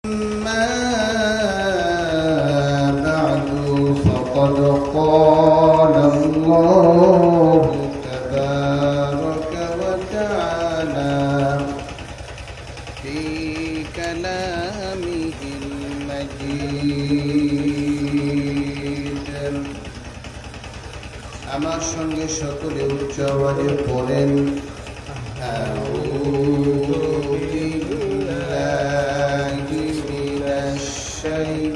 أما بعد فقد قال الله تبارك وتعالى في كلامه المجيد আমার সঙ্গে সকলে উচ্চ আওয়াজে পড়েন আউযু বিল্লাহি মিনাশ শাইতানির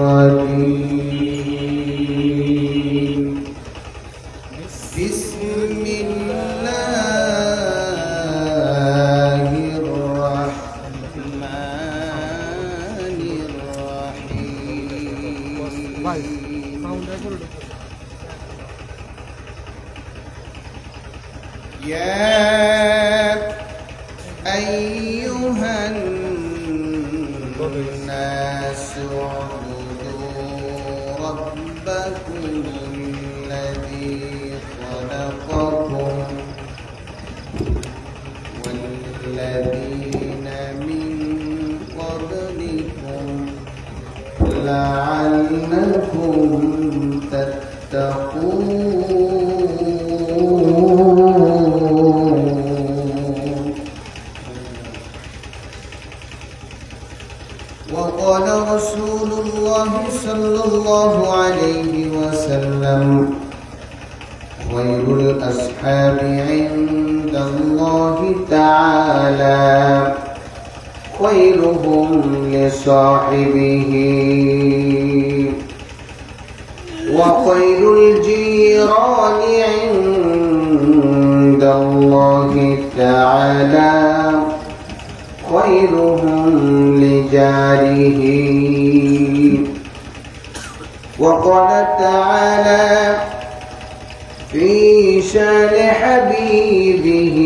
রাজীম বিসমিল্লাহির রাহমানির রাহিম يا أيها الناس اعبدوا ربكم الذي خلقكم والذين من قبلكم لعلكم تتقون وقال رسول الله صلى الله عليه وسلم خير الأصحاب عند الله تعالى خيرهم لصاحبه وخير الجيران عند الله تعالى خيرهم لجاره وقال تعالى في شان حبيبه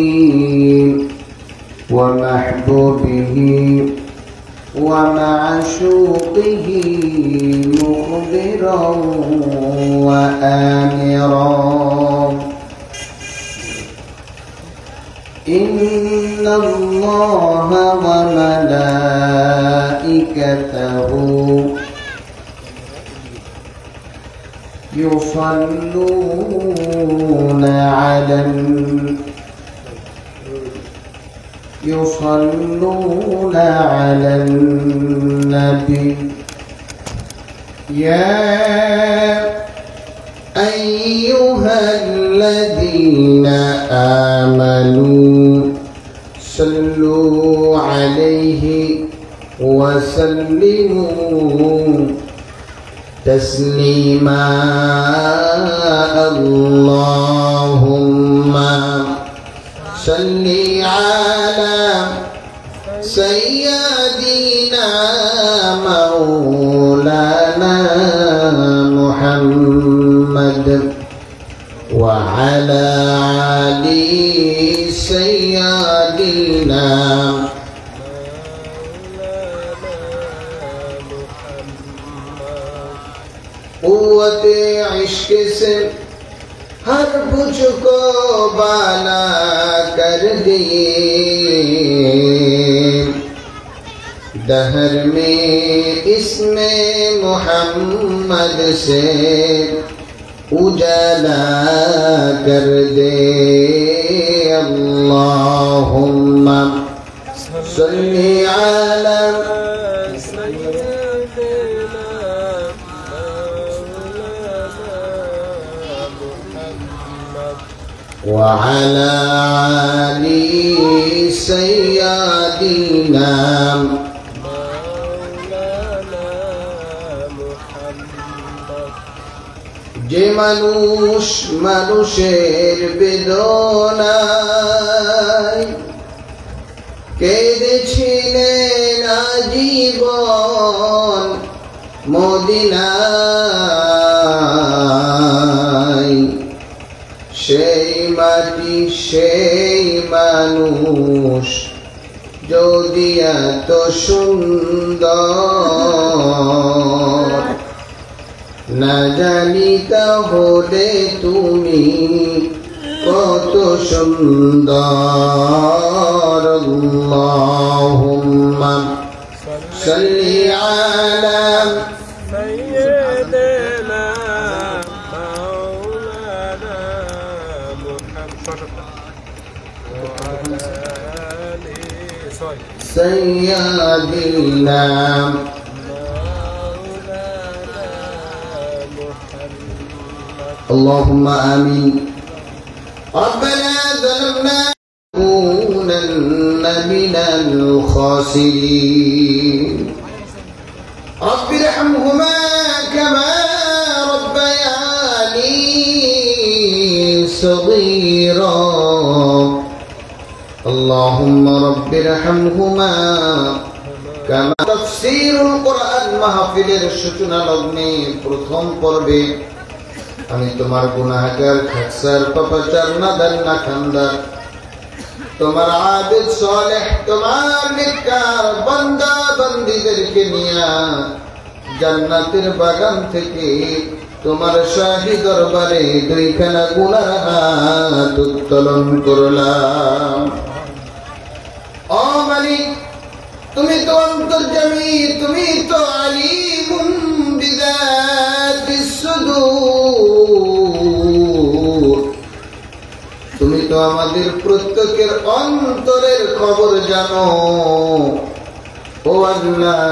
ومحبوبه ومعشوقه مخبرا وآمرا إن الله وملائكته يصلون على النبي يا أيها الذين آمنوا صلوا عليه وسلموا تسليما اللهم صل على سيدنا مولانا محمد وعلى آل سيدنا قوت عشق سے ہر کچھ کو بالا کر دیے دہر میں اسم محمد سے اجالا کر دے اللہم صلی علی وعلى آل سيدنا যে মানুষ মানুষের বেদনায় কেঁদেছিলেন আজীবন মদিনায় সেই মাটি সেই মানুষ যদি এত সুন্দর না জানি তাহলে তুমি কত সুন্দর আল্লাহুম্মা সাল্লি আলা সাইয়্যিদিনা মাওলানা মুহাম্মদ ওয়া আলা আলিহি সাইয়্যিদিনা اللهم آمين ربنا ظلمنا نكونن من الخاسرين رب ارحمهما كما ربياني صغيرا اللهم رب ارحمهما كما تفسير القرآن মাহফিলের সূচনা লগ্নে প্রথম পর্বে আমি তোমার গুনাহগার খাকসার পাপাচার নাদান না খান্দার তোমার আবিদ সালেহ তোমার নেককার বান্দা বান্দীদেরকে নিয়ে জান্নাতের বাগান থেকে তোমার শাহী দরবারে দুইখানা গুনার হাত উত্তোলন করলাম। ও মালিক, তুমি তো অন্তর্যামী, তুমি তো আলিমুন বিযাতিস সুদূর, তুমি তো আমাদের প্রত্যেকের অন্তরের খবর জানো। ও আল্লাহ,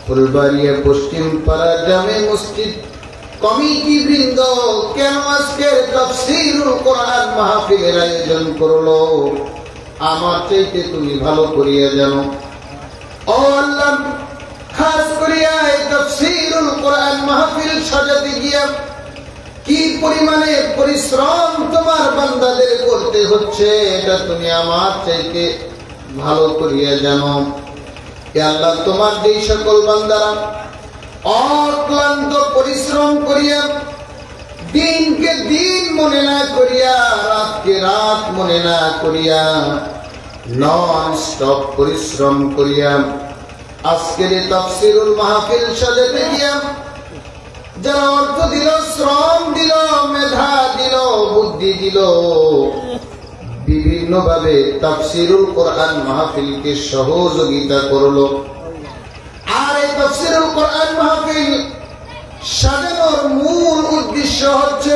ফুলবাড়িয়া পশ্চিম পাড়া জামে মসজিদ কমিটি বৃন্দ কেন আজকের তাফসীরুল কোরআন মাহফিলের আয়োজন করলো, আমার চাইতে তুমি ভালো করিয়া জানো। ও আল্লাহ, খাস করিয়া এই তাফসীরুল কোরআন মাহফিল সাজাতে গিয়া কি পরিমাণে পরিশ্রম তোমার বান্দাদের করতে হচ্ছে এটা তুমি আমার চাইতে ভালো করিয়া জানো। হে আল্লাহ, তোমার যেই সকল বান্দারা অক্লান্ত পরিশ্রম করিয়া দিনকে দিন মনে না করিয়া রাতকে রাত মনে না করিয়া নন স্টপ পরিশ্রম করিয়া আজকের এই তাফসীরুল মাহফিল সাজাতে গিয়া যারা অর্থ দিল, শ্রম দিল, মেধা দিল, বুদ্ধি দিল, বিভিন্ন ভাবে তাফসীরুল কোরআন মাহফিলকে সহযোগিতা করলো। আর এই তাফসীরুল কোরআন মাহফিল সাজানোর মূল উদ্দেশ্য হচ্ছে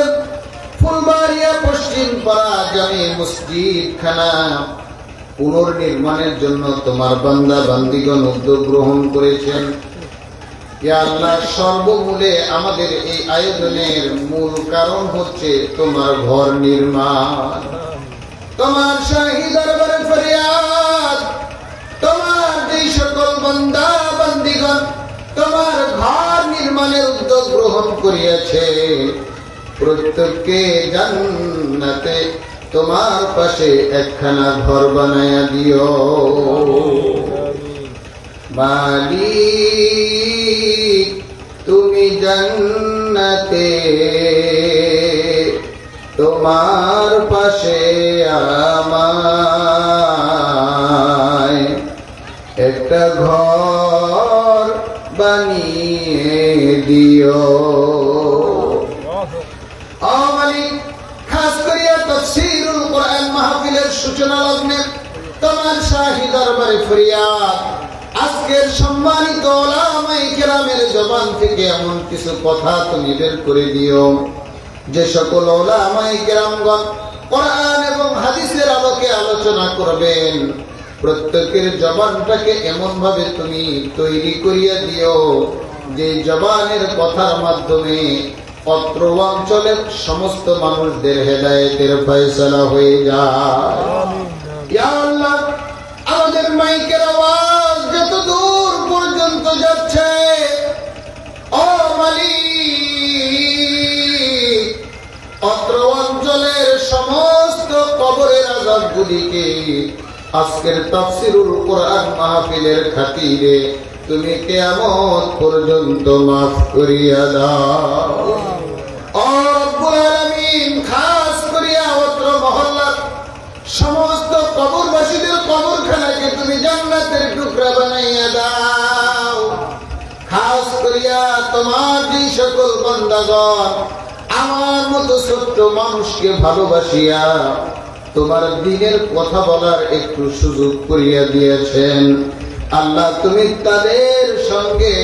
ফুলবাড়িয়া পশ্চিম পাড়া জামে মসজিদ খানা পুনর্নির্মাণের জন্য তোমার বান্দা বান্দিগণ উদ্যোগ গ্রহণ করেছেন। ইয়া আল্লাহ, সর্বমূলে আমাদের এই আয়োজনের মূল কারণ হচ্ছে তোমার ঘর নির্মাণ। তোমার শাহী দরবারে ফরিয়াদ, তোমার যেই সকল বান্দা বান্দিগণ তোমার ঘর নির্মাণের উদ্যোগ গ্রহণ করিয়াছে প্রত্যেককে জান্নাতে তোমার পাশে একখানা ঘর বানায়া দিও। মালিক, তুমি জান্নাতে তোমার পাশে আমায় একটা ঘর বানিয়ে দিও। ও মালিক, খাস করিয়া তাফসীরুল কোরআন মাহফিলের সূচনা লগ্নে তোমার শাহী দরবারে ফরিয়াদ, আজকের সম্মানিত উলামায়ে কেরামের জবান থেকে এমন কিছু কথা তুমি বের করে দিও যে সকল উলামায়ে কেরামগণ কোরআন এবং হাদিসের আলোকে আলোচনা করবেন, প্রত্যেকের জবানটাকে এমন ভাবে তুমি তৈরি করিয়া দিও যে জবানের কথার মাধ্যমে অত্র অঞ্চলের সমস্ত মানুষদের হেদায়েতের ফয়সালা হয়ে যায়। ইয়া আল্লাহ, আমাদের মাইকের আওয়াজ যত দূর পর্যন্ত যাচ্ছে, ও মালিক, অত্র অঞ্চলের সমস্ত কবরের আযাবগুলিকে আজকের তাফসীরুল কোরআন মাহফিলের খাতিরে তুমি কিয়ামত পর্যন্ত মাফ করিয়া দাও। ও রব্বুল আলামিন, খাস করিয়া অত্র মহল্লার সমস্ত কবরবাসীদের কবরখানাকে তুমি জান্নাতের টুকরা বানাইয়া দাও। খাস করিয়া তোমার যে সকল বান্দাগণ আমার মতো ছোট্ট মানুষকে ভালোবাসিয়া তোমার দ্বীনের কথা বলার একটু সুযোগ করিয়া দিয়েছেন। আল্লাহ তুমি তাদের সঙ্গে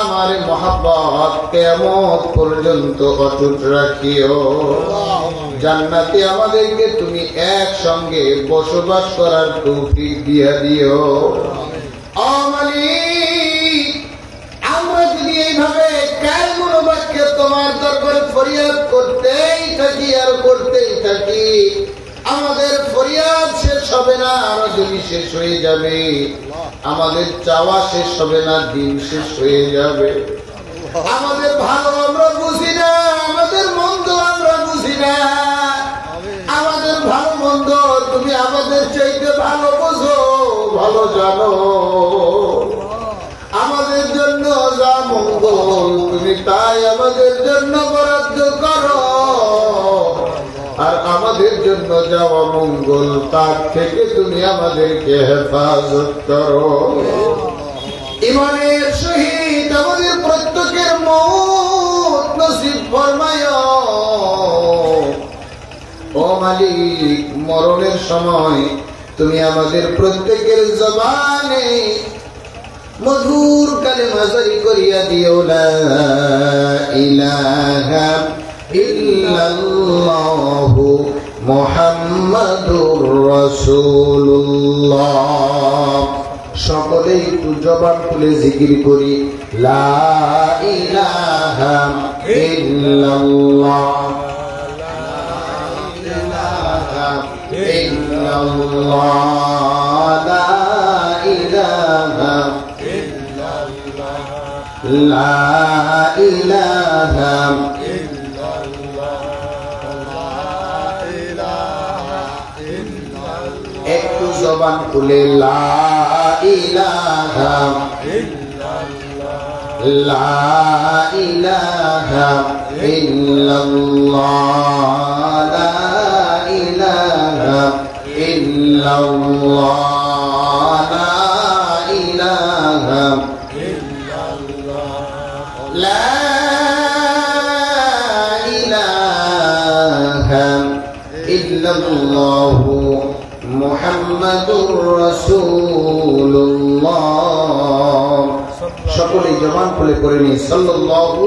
আমার মহব্বত কিয়ামত পর্যন্ত অটুট রাখিও। জান্নাতে আমাদেরকে তুমি একসঙ্গে বসবাস করার তৌফিক দিয়া দিও। আমরা যদি এইভাবে কায়মুল বাক্যে তোমার দরবারে ফরিয়াদ করতেই থাকি আর করতেই থাকি, আমাদের ফরিয়াদ শেষ হবে না, আরো যদি শেষ হয়ে যাবে। আমাদের চাওয়া শেষ হবে না, দিন শেষ হয়ে যাবে। আমাদের ভালো আমরা বুঝি না, আমাদের মন্দ আমরা বুঝি না। আমাদের ভালো মন্দ তুমি আমাদের চাইতে ভালো বোঝো, ভালো জানো। আমাদের জন্য যা মঙ্গল তুমি তাই আমাদের জন্য বরাদ্দ করো, আর আমাদের জন্য যাওয়া মঙ্গল তার থেকে তুমি আমাদেরকে হেফাজত করো। ইমানের সহিত আমাদের প্রত্যেকের মওত নসিব ফরমায়। ও মালিক, মরণের সময় তুমি আমাদের প্রত্যেকের জবানে মধুর কালেমা জারি করিয়া দিও, লা ইলাহা ইল্লাল্লাহু মুহাম্মাদুর রাসূলুল্লাহ। সকলেই একটু জবান খুলে জিকির করি, লা ইলাহা ইল্লাল্লাহ, লা ইলাহা ইল্লাল্লাহ, লা ইলাহা লা ইলাহা একটু জবান খুলে লা ইলাহা লা ইলাহা ইল্লাল্লাহ, লা ইলাহা ইল্লাল্লাহ, লা ইলাহা লা ইলাহা ইল্লাল্লাহ মুহাম্মাদুর রাসূলুল্লাহ। সকলেই জবান খুলে করে নি সাল্লাল্লাহু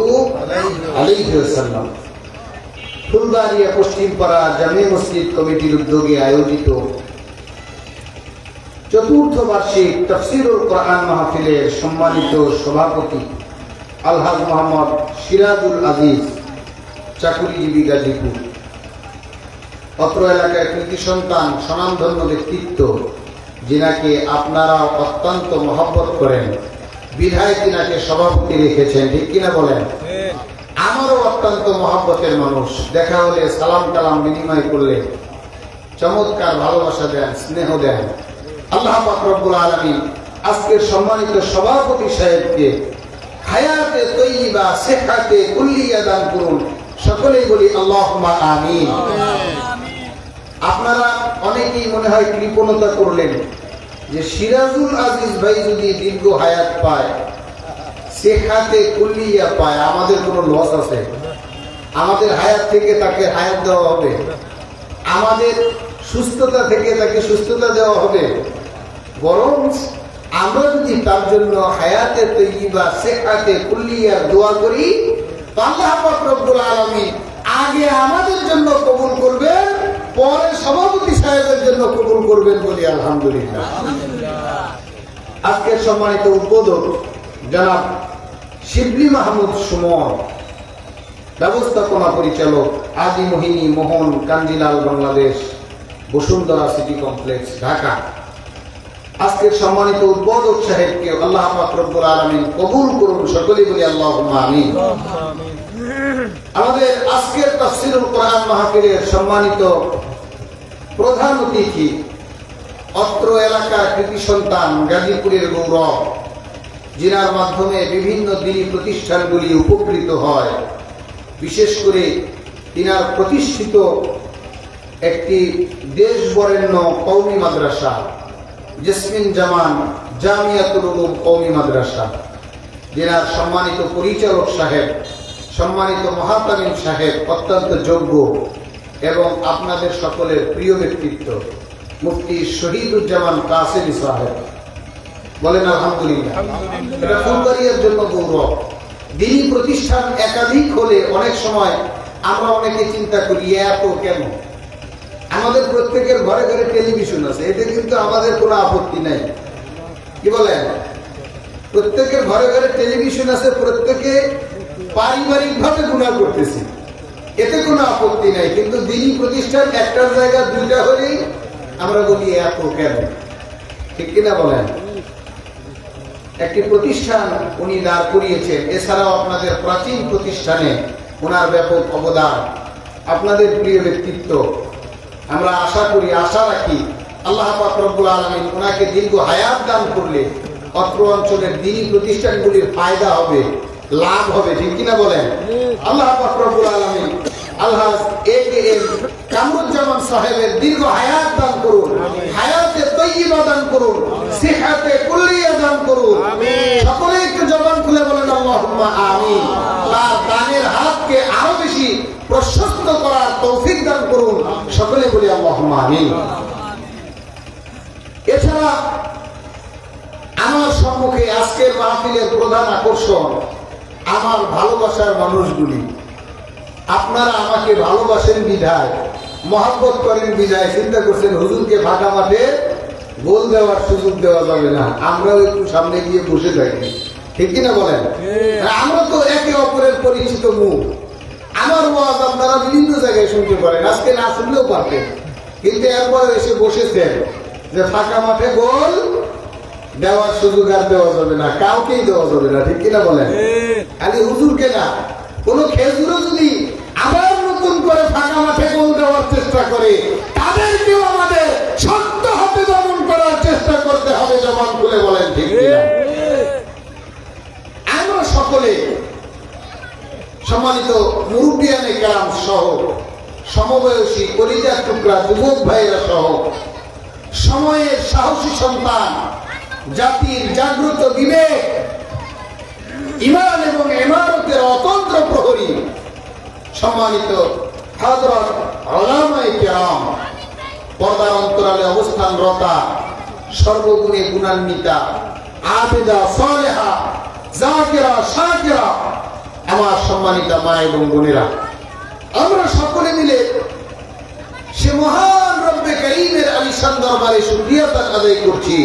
আলাইহি ওয়াসাল্লাম। ফুলবাড়িয়া পশ্চিমপাড়া জামে মসজিদ কমিটির উদ্যোগে আয়োজিত চতুর্থ বার্ষিক তাফসীরুল কোরআন মাহফিলের সম্মানিত সভাপতি আলহাজ মোহাম্মদ সিরাজুল আজিজ, চাকুরিজীবী, গাজীপুর। অত্র এলাকায় কৃতি সন্তান, স্বনামধন্য ব্যক্তিত্ব, যিনাকে আপনারা অত্যন্ত মহব্বত করেন, বিধায় তিনাকে সভাপতি রেখেছেন, ঠিক কিনা বলেন? আমারও অত্যন্ত মহব্বতের মানুষ। দেখা হলে সালাম কালাম বিনিময় করলে চমৎকার ভালোবাসা দেন, স্নেহ দেন। আল্লাহ পাক রব্বুল আলামিন আজকের সম্মানিত সভাপতি সাহেবকে হায়াতে তৈয়্যিবা, সিহহাতে কুল্লিয়া দান করুন। সকলেই বলি আল্লাহুম্মা আমিন। আপনারা অনেকেই মনে হয় কৃপণতা করলেন যে সিরাজুল আজিজ ভাই যদি দীর্ঘ হায়াত পায়, সিহহাতে কুল্লিয়া পায়, আমাদের কোনো লস আছে? আমাদের হায়াত থেকে তাকে হায়াত দেওয়া হবে, আমাদের সুস্থতা থেকে তাকে সুস্থতা দেওয়া হবে। বরং আমরা যদি তার জন্য হায়াতে তৈয়্যিবা, সিহহাতে কুল্লিয়ার দোয়া করি, আল্লাহ পাক রব্বুল আলামিন আগে আমাদের জন্য কবুল করবেন, পরে সভাপতি সাহেবের জন্য কবুল করবেন, বলি আলহামদুলিল্লাহ। আজকের সম্মানিত উদ্বোধক জনাব শিবলি মাহমুদ সুমন, ব্যবস্থাপনা পরিচালক আদি মোহিনী মোহন কাঞ্জিলাল বাংলাদেশ, বসুন্ধরা সিটি কমপ্লেক্স, ঢাকা। আজকের সম্মানিত উদ্বোধক সাহেবকে আল্লাহ পাক রব্বুল আলামিন কবুল করুন, সকলেই বলি আল্লাহুম্মা আমিন। আমাদের আজকের তাফসীরুল কোরআন মাহফিলের সম্মানিত প্রধান অতিথি, অত্র এলাকার কৃতি সন্তান, গাজীপুরের গৌরব, যিনার মাধ্যমে বিভিন্ন দ্বীনি প্রতিষ্ঠানগুলি উপকৃত হয়। বিশেষ করে তিনার প্রতিষ্ঠিত একটি দেশ বরেণ্য কওমি মাদ্রাসা, জেসমিন জামান জামিয়াতুল উলুম কওমি মাদ্রাসা, যিনার সম্মানিত পরিচালক সাহেব সম্মানিত মহাতামিম সাহেব অত্যন্ত যোগ্য এবং আপনাদের সকলের প্রিয় ব্যক্তিত্ব মুফতি শহীদুজ্জামান কাসেমি সাহেব, বলেন আলহামদুলিল্লাহ। এটা ফুলবাড়িয়ার জন্য গৌরব। দিনী প্রতিষ্ঠান একাধিক হলে অনেক সময় আমরা অনেকে চিন্তা করি এত কেন। আমাদের প্রত্যেকের ঘরে ঘরে টেলিভিশন আছে, এতে কিন্তু আমাদের কোনো আপত্তি নাই, কি বলেন? প্রত্যেকের ঘরে ঘরে টেলিভিশন আছে, প্রত্যেকে পারিবারিক ভাবে গুনাহ করতেছি, এতে কোনো আপত্তি নাই। কিন্তু দিনী প্রতিষ্ঠান একটার জায়গা দুইটা হলেই আমরা বলি এত কেন, ঠিক কিনা বলেন? একটি প্রতিষ্ঠান উনি দাঁড় করিয়েছেন, এছাড়াও আপনাদের প্রাচীন প্রতিষ্ঠানে ওনার ব্যাপক অবদান, আপনাদের প্রিয় ব্যক্তিত্ব। আমরা আশা করি, আশা রাখি আল্লাহ পাক রব্বুল আলামিন ওনাকে দীর্ঘ হায়াত দান করলে অত্র অঞ্চলের দ্বীনি প্রতিষ্ঠানগুলির ফায়দা হবে, লাভ হবে, ঠিক কিনা বলেন? আল্লাহ পাক রব্বুল আলামিন আলহাজ একেএম কামরুজ্জামান সাহেবের দীর্ঘ হায়াত দান করুন, হায়াতে তয়্যিবা দান করুন, সিহাতে কুল্লিয়া দান করুন। সকলে একটু জবান খুলে বলেন আল্লাহুম্মা আমিন। তার দানের হাতকে আরো বেশি প্রশস্ত করার তৌফিক দান করুন, সকলে বলি আল্লাহুম্মা আমিন। এছাড়া আমার সম্মুখে আজকের মাহফিলের প্রধান আকর্ষণ আমার ভালোবাসার মানুষগুলি। আপনারা আমাকে ভালোবাসেন বিধায়, মহব্বত করেন বিধায় চিন্তা করছেন হুজুরকে ফাঁকা মাঠে গোল দেওয়ার সুযোগ দেওয়া যাবে না, আমরাও একটু সামনে গিয়ে বসে থাকি, ঠিক কিনা বলেন? আমরা তো একে অপরের পরিচিত মুখ। আমার ওয়াজ আপনারা বিভিন্ন জায়গায় শুনতে পারেন, আজকে না শুনলেও পারতেন, কিন্তু এরপরে এসে বসেছেন যে ফাঁকা মাঠে গোল দেওয়ার সুযোগ আর দেওয়া যাবে না, কাউকেই দেওয়া যাবে না, ঠিক কিনা বলেন? খালি হুজুরকে না, কোন খেজুরও যদি আবার নতুন করে ফাঁকা মাঠে গোল দেওয়ার চেষ্টা করে তাদেরকেও আমাদের শক্ত হাতে দমন করার চেষ্টা করতে হবে, জবান খুলে বলেন, ঠিক কিনা? আমরা সকলে সম্মানিত মুরব্বিয়ানে কেরাম সহ সমবয়সী কলিজার টুকরা যুবক ভাইয়েরা সহ সময়ের সাহসী সন্তান, জাতির জাগ্রত বিবেক, ঈমান এবং ইমারতের অতন্ত্র প্রহরী সম্মানিত হযরত উলামায়ে কেরাম, পর্দার অন্তরালে অবস্থানরতা, সর্বগুণে গুণান্বিতা, আবেদা সালেহা, জাকিরা শাকিরা, আমার সম্মানিত মা এবং বোনেরা, আমরা সকলে মিলে সে মহান রব্বে কারীমের আলিশান দরবারে শুকরিয়া আদায় করছি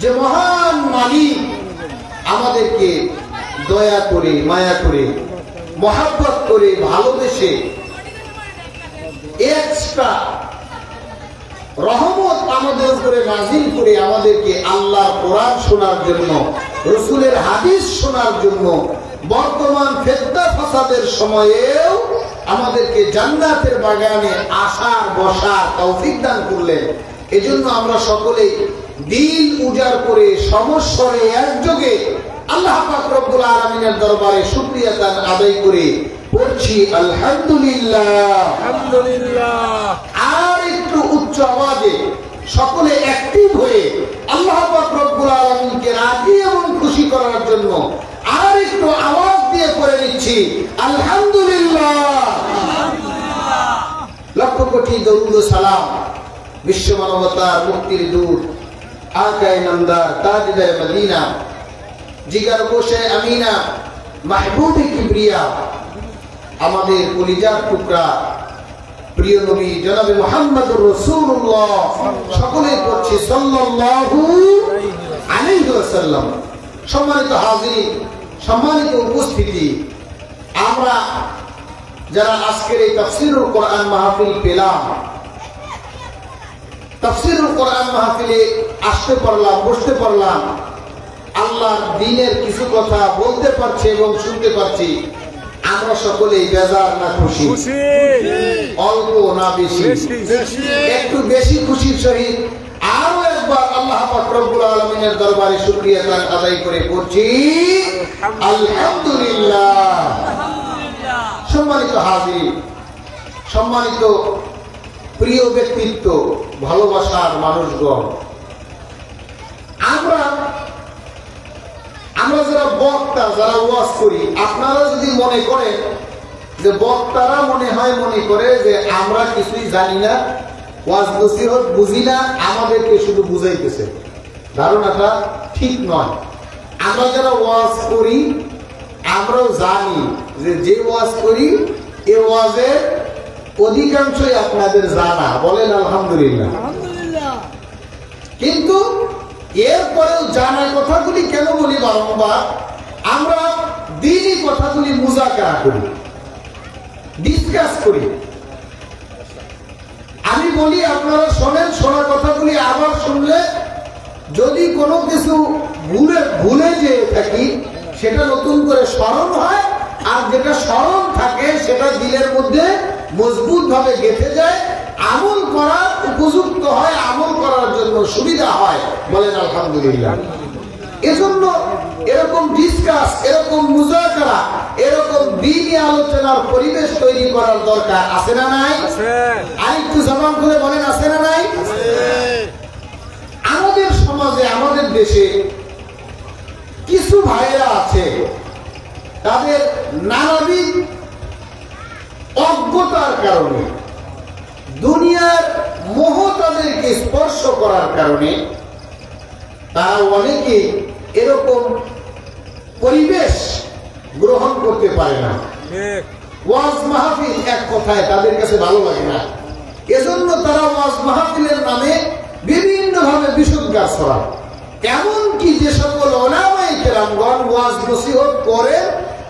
যে মহান মালিক আমাদেরকে দয়া করে, মায়া করে, মহব্বত করে, ভালোবেসে এক্সট্রা রহমত আমাদের উপরে নাজিল করে আমাদেরকে আল্লাহর কোরআন শোনার জন্য, রাসূলের হাদিস শোনার জন্য, বর্তমান ফিতনা ফাসাদের সময়েও আমাদেরকে জান্নাতের বাগানে আসার বসার তৌফিক দান করলেন। এজন্য আমরা সকলেই দিল উজাড় করে সমস্বরে একযোগে আল্লাহ পাক রব্বুল আলামিনের দরবারে শুকরিয়া দান আদায় করে পড়ছি আলহামদুলিল্লাহ, আলহামদুলিল্লাহ। আর একটু উচ্চ আওয়াজে সকলে অ্যাক্টিভ হয়ে আল্লাহ পাক রব্বুল আলামিনকে রাজি এবং খুশি করার জন্য আর একটু আওয়াজ দিয়ে পড়ে নিচ্ছি আলহামদুলিল্লাহ। লক্ষ কোটি দরুদ ও সালাম বিশ্ব মানবতার মুক্তির দূত আকায়ে নামদার তাজদার মদিনা, জিগার গোশে আমিনা, মাহবুবে কিবরিয়া, আমাদের কলিজার টুকরা প্রিয় নবী জনাবে মুহাম্মদুর রাসূলুল্লাহ, সকলে পড়ছি সাল্লাল্লাহু আলাইহি ওয়াসাল্লাম। সম্মানিত হাজিরিন, সম্মানিত উপস্থিতি, আমরা যারা আজকের এই তাফসীরুল কোরআন মাহফিল পেলাম, তাফসীরুল কোরআন মাহফিলে আসতে পারলাম, বসতে পারলাম, আল্লাহর দ্বীনের কিছু কথা বলতে পারছি এবং শুনতে পারছি, আমরা সকলেই বেজার না খুশি? অল্প না বেশি? একটু বেশি খুশির সহিত আরো একবার আল্লাহ পাক রব্বুল আলামিনের দরবারে শুকরিয়া আদায় করে পড়ছি আলহামদুলিল্লাহ। সম্মানিত হাজির, সম্মানিত প্রিয় ব্যক্তিত্ব, ভালোবাসার মানুষগণ, আমরা আমরা যারা বক্তা, যারা ওয়াজ করি, আপনারা যদি মনে করেন যে বক্তারা মনে করে যে আমরা কিছুই জানি না, ওয়াজ নসিহত বুঝি না, আমাদেরকে শুধু বুঝাইতেছে, ধারণাটা ঠিক নয়। আমরা যারা ওয়াজ করি আমরাও জানি যে ওয়াজ করি এ ওয়াজের অধিকাংশই আপনাদের জানা, বলেন আলহামদুলিল্লাহ। কিন্তু এরপরেও জানা কথাগুলি কেন বলি বারংবার? আমরা দিনই কথাগুলি মুযাকারা করি, ডিসকাস করি। আমি বলি আপনারা শোনেন, শোনা কথাগুলি আবার শুনলে যদি কোনো কিছু ভুলে যেয়ে থাকি সেটা নতুন করে স্মরণ হয়, আর যেটা স্মরণ থাকে সেটা দিলের মধ্যে মজবুত ভাবে গেঁথে যায়, আমল করার উপযুক্ত হয়, আমল করার জন্য সুবিধা হয়, বলেন আলহামদুলিল্লাহ। এজন্য এরকম ডিসকাস, এরকম মুযাকারা, এরকম দ্বীনি আলোচনার পরিবেশ তৈরি করার দরকার আছে না নাই? আরেকটু জবান করে বলেন আছে না নাই? আমাদের সমাজে, আমাদের দেশে কিছু ভাইরা আছে, তাদের নানাবিধ অজ্ঞতার কারণে, দুনিয়ার মোহ তাদেরকে স্পর্শ করার কারণে তারা অনেকে এরকম পরিবেশ গ্রহণ করতে পারে না। ওয়াজ মাহফিল এক কথায় তাদের কাছে ভালো লাগে না, এজন্য তারা ওয়াজ মাহফিলের নামে বিভিন্ন ভাবে বিশুদ্ধার ছড়ায়। এমনকি যে সকল উলামায়ে কেরামগণ ওয়াজ নসিহত করে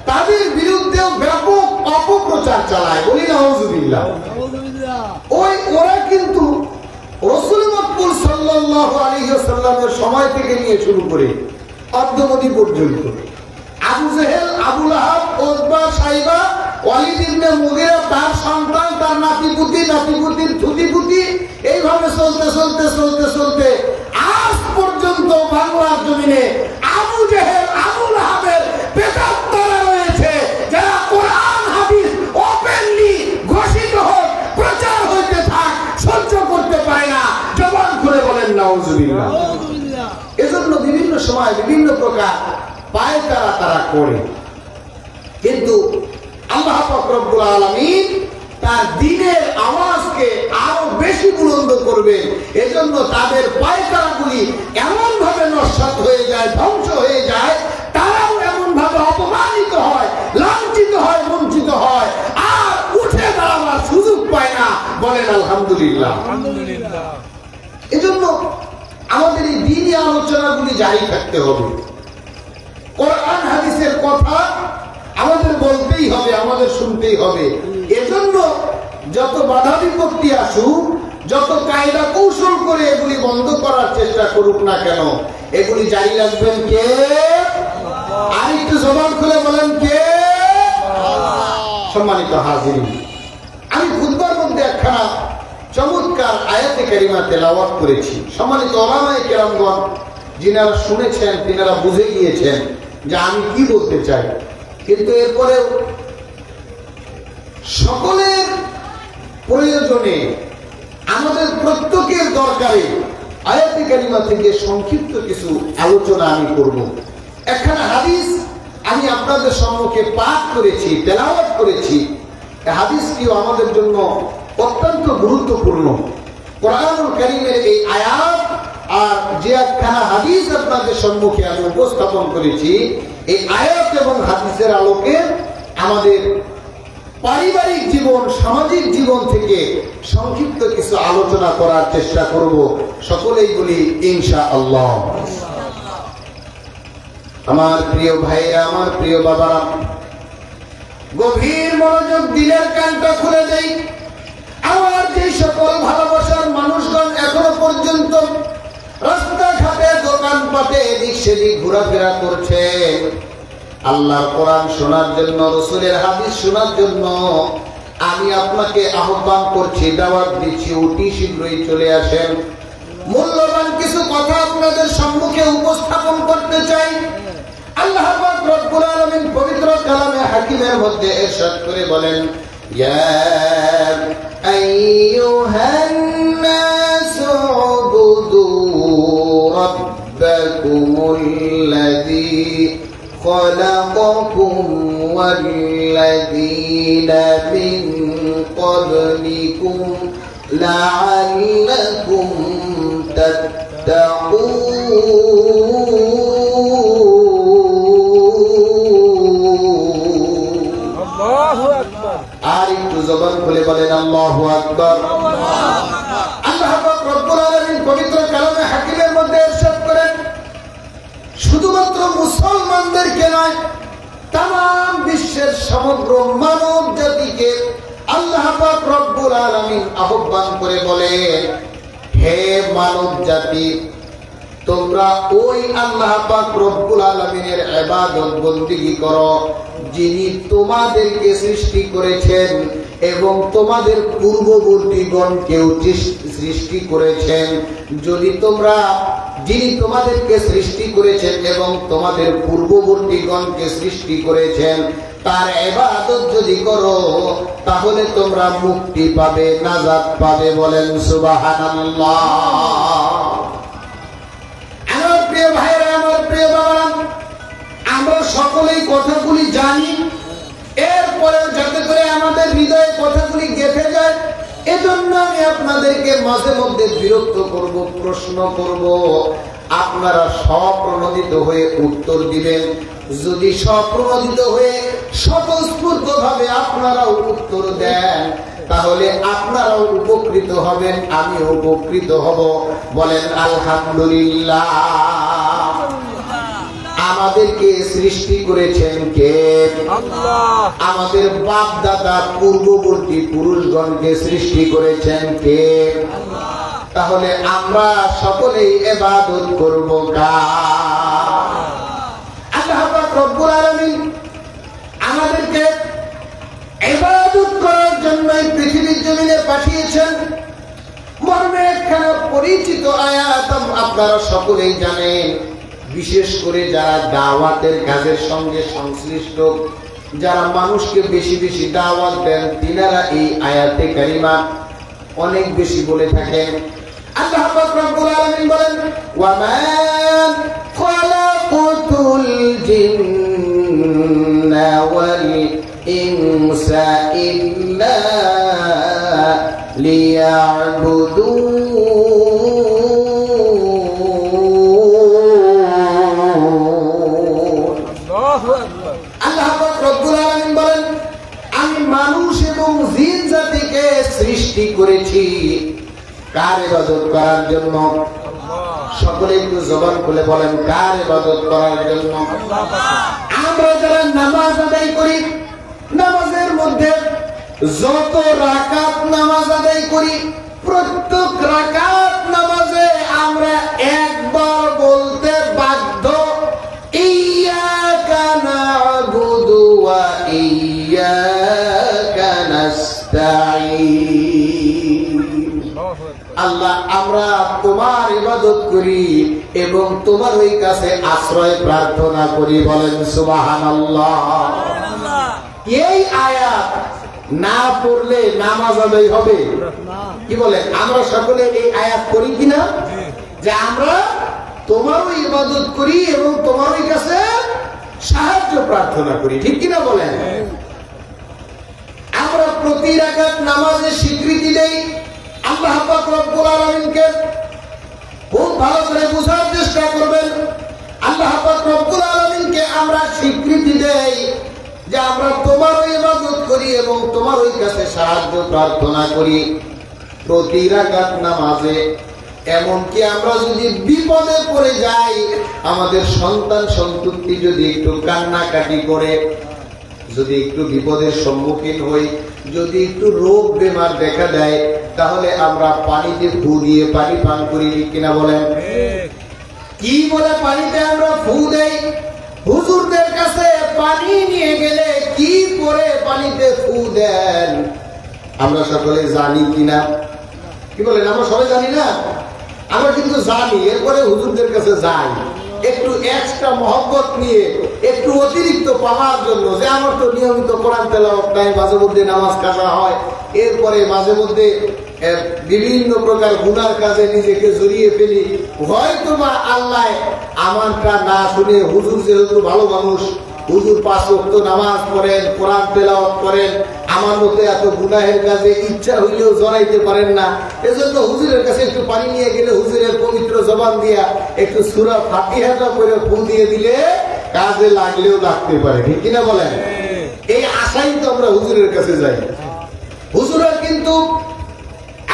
তাদের বিরুদ্ধেও ব্যাপক অপপ্রচার চালায়, বলি নাউযুবিল্লাহ। ওরা কিন্তু রাসূল মাকবুল সাল্লাল্লাহু আলাইহি ওয়াসাল্লামের সময় থেকে নিয়ে শুরু করে অদ্যবধি পর্যন্ত আবু জেহেল, আবু লাহাব, উতবা, সাইবা, ওয়ালিদ ইবনে মুগীরা, তার সন্তান, তার নাতিপুতি, নাতিপুতির থুতিপুতি, এইভাবে চলতে আজ পর্যন্ত বাংলার জমিনে আবু জেহেল, আবু লাহাবের বেদাত্তরা রয়েছে, যারা কোরআন হাদিস ওপেনলি ঘোষিত হোক, প্রচার হইতে থাক, সহ্য করতে পারে না। জবান খুলে বলেন নাউযুবিল্লাহ। এজন্য বিভিন্ন সময় বিভিন্ন প্রকার পায়তারা তারা করে, কিন্তু আল্লাহ পাক রব্বুল আলামিন তার দ্বীনের আওয়াজকে আরো বেশি বুলন্দ করবেন। এজন্য তাদের পায়তারাগুলি এমন ভাবে নস্যাৎ হয়ে যায়, ধ্বংস হয়ে যায়, তারাও এমন ভাবে অপমানিত হয়, লাঞ্ছিত হয়, বঞ্চিত হয়, আর উঠে দাঁড়াবার সুযোগ পায় না, বলেন আলহামদুলিল্লাহ। এজন্য আমাদের এই দ্বীনি আলোচনাগুলি জারি থাকতে হবে। কোরআন হাদিসের কথা আমাদের বলতেই হবে, আমাদের শুনতেই হবে। এজন্য যত বাধা বিপত্তি আসুক, যত কায়দা কৌশল করে এগুলি বন্ধ করার চেষ্টা করুক না কেন, এগুলি জারি রাখবেন কে? আর একটু জবান খুলে বলেন কে? সম্মানিত হাজিরিন, আমি খুতবার মধ্যে একখানা চমৎকার আয়াতে কারিমা তেলাওয়াত করেছি। সম্মানিত উলামায়ে কেরামগণ যিনারা শুনেছেন তিনারা বুঝে গিয়েছেন যে আমি কি বলতে চাই, কিন্তু এরপরে সকলের প্রয়োজনে, আমাদের প্রত্যেকের দরকারে আয়াতে কারিমা থেকে সংক্ষিপ্ত কিছু আলোচনা আমি করব। একখানা হাদিস আমি আপনাদের সম্মুখে পাঠ করেছি, তেলাওয়াত করেছি। এই হাদিসটিও আমাদের জন্য অত্যন্ত গুরুত্বপূর্ণ। কোরআনুল কারীমের এই আয়াত আর যে একখানা হাদিস আপনাদের সম্মুখে আমি উপস্থাপন করেছি, এই আয়াত এবং হাদিসের আলোকে আমাদের পারিবারিক জীবন, সামাজিক জীবন থেকে সংক্ষিপ্ত কিছু আলোচনা করার চেষ্টা করব। সকলেই বলি ইনশাআল্লাহ। আমার প্রিয় ভাইরা, আমার প্রিয় বাবারা, গভীর মনোযোগ, দিলের কানটা খুলে দেই। আমার যে সকল ভালোবাসার মানুষগণ এখনো পর্যন্ত রাস্তাঘাটে, দোকানপাটে এদিক সেদিক ঘোরাফেরা করছে, আল্লাহর কোরআন শোনার জন্য, রাসূলের হাদিস শোনার জন্য আমি আপনাকে আহ্বান করছি, দাওয়াত দিচ্ছি, অতি শীঘ্রই চলে আসেন। মূল্যবান কিছু কথা আপনাদের সম্মুখে উপস্থাপন করতে চাই। আল্লাহ পাক রব্বুল আলামিন পবিত্র কালামে হাকিমের মধ্যে ইরশাদ করে বলেন, ইয়া আইয়ুহান নাসু উবুদু রাব্বাকুমুল্লাযী خلقكم والذين من قبلكم لعلكم تتقون الله أكبر আর একটু জবান খুলে বলেন আল্লাহু আকবার। আল্লাহ পাক রব্বুল আলামিন পবিত্র কালামে হাকিমের মধ্যে ইরশাদ করেন, শুধুমাত্র মুসলমানদেরকে নয়, তাম বিশ্বের সমগ্র মানব জাতিকে আল্লাহ পাক রব্বুল আলামিন আহ্বান করে বলেন, হে মানব জাতি, তোমরা ওই আল্লাহ পাক রব্বুল আলামিনের ইবাদত বন্দেগী করো যিনি তোমাদেরকে সৃষ্টি করেছেন এবং তোমাদের পূর্ববর্তীগণকেও সৃষ্টি করেছেন। যদি তোমরা যিনি তোমাদেরকে সৃষ্টি করেছেন এবং তোমাদের পূর্ববর্তীগণকে সৃষ্টি করেছেন তার ইবাদত যদি করো তাহলে তোমরা মুক্তি পাবে, নাজাত পাবে। বলেন সুবহানাল্লাহ। আমার প্রিয় ভাইরা, আমার প্রিয় বাবা, আমরা সকলেই কথাগুলি জানি, এরপরেও যাতে করে আমাদের হৃদয়ে কথাগুলি গেঁথে যায়, এজন্য আমি আপনাদেরকে মাঝে মধ্যে বিরক্ত করব, প্রশ্ন করব, আপনারা স্বপ্রণোদিত হয়ে উত্তর দিবেন। যদি স্বপ্রণোদিত হয়ে স্বতঃস্ফূর্ত ভাবে আপনারাও উত্তর দেন তাহলে আপনারাও উপকৃত হবেন, আমিও উপকৃত হব। বলেন আলহামদুলিল্লাহ। আমাদেরকে সৃষ্টি করেছেন কে? আল্লাহ। আমাদের বাপ দাদা পূর্ববর্তী পুরুষগণকে সৃষ্টি করেছেন কে? তাহলে আমরা সকলেই ইবাদত করব কার? আল্লাহ পাক রব্বুল আলামিন আমাদেরকে ইবাদত করার জন্য পৃথিবীর জমিনে পাঠিয়েছেন। মর্মে একখানা পরিচিত আয়াত আপনারা সকলেই জানেন, বিশেষ করে যারা দাওয়াতের কাজের সঙ্গে সংশ্লিষ্ট, যারা মানুষকে বেশি বেশি দাওয়াত দেন, তিনারা এই আয়াতে কারিমা অনেক বেশি বলে থাকেন। আল্লাহ পাক রব্বুল আলামিন বলেন, ওয়া মা খালাকুতুল জিন্না ওয়াল ইনসা ইল্লা লিয়াবুদুন। আল্লাহ পাক রব্বুল আলামিন বলেন, আমি মানুষ এবং জিন জাতিকে সৃষ্টি করেছি কার ইবাদত করার জন্য? সকলে একটু জবান খুলে বলেন, কার ইবাদত করার জন্য? আমরা যারা নামাজ আদায় করি, নামাজের মধ্যে যত রাকাত নামাজ আদায় করি, প্রত্যেক রাকাত নামাজে আমরা একবার বলতে বাধ্য, ইয়্যাকা না'বুদু ওয়া ইয়্যাকা নাস্তাঈন। আল্লাহ, আমরা তোমার ইবাদত করি এবং তোমার ওই কাছে আশ্রয় প্রার্থনা করি। বলেন সুবহানাল্লাহ। এই আয়াত না পড়লে নামাজ আদায় হবে? কি বলেন? আমরা সকলে এই আয়াত করি কিনা, যে আমরা তোমারও ইবাদত করি এবং তোমার ওই কাছে সাহায্য প্রার্থনা করি, ঠিক কিনা বলেন? আমরা প্রতি রাকাত নামাজে স্বীকৃতি দেই। আল্লাহ পাক রব্বুল আলামিনকে খুব ভালো করে বোঝার চেষ্টা করবেন। আল্লাহ পাক রব্বুল আলামিনকে আমরা স্বীকৃতি দেই যে আমরা তোমার ইবাদত করি এবং তোমার ওই কাছে সাহায্য প্রার্থনা করি প্রতি রাকাত নামাজে। এমনকি আমরা যদি বিপদে পড়ে যাই, আমাদের সন্তান সন্ততি যদি একটু কান্নাকাটি করে, যদি একটু বিপদের সম্মুখীন হই, যদি একটু রোগ বেমার দেখা দেয়, তাহলে আমরা পানিতে ফু দিয়ে পানি পান করি, ঠিক কিনা বলেন? কি বলে পানিতে আমরা ফু দেই? হুজুরদের কাছে পানি নিয়ে গেলে কি করে পানিতে ফু দেন আমরা সকলে জানি কিনা? কি বলেন? আমরা সবাই জানি না? আমরা কিন্তু জানি, এরপরে হুজুরদের কাছে যাই। একটু এক্সট্রা মহব্বত নিয়ে একটু অতিরিক্ত পাওয়ার জন্য, যে আমার তো নিয়মিত কোরআন তেলাওয়াত নাই, মাঝে মধ্যে নামাজ কাজা হয়, এরপরে মাঝে মধ্যে বিভিন্ন প্রকার গুনার কাজে নিজেকে জড়িয়ে ফেলি, হয়তো বা আল্লাহ আমারটা না শুনে, হুজুর যেহেতু ভালো মানুষ, হুজুর 5 ওয়াক্ত নামাজ পড়েন, কোরআন তেলাওয়াত করেন, আমার মতো এত গুনাহের কাজে ইচ্ছা হইলেও জড়াইতে পারেন না, এজন্য হুজুরের কাছে একটু পানি নিয়ে গেলে হুজুরের পবিত্র জবান দিয়া একটু সূরা ফাতিহাটা করে ফু দিয়ে দিলে কাজে লাগলেও লাগতে পারে, ঠিক কিনা বলেন? এই আশাই তো আমরা হুজুরের কাছে যাই। হুজুরা কিন্তু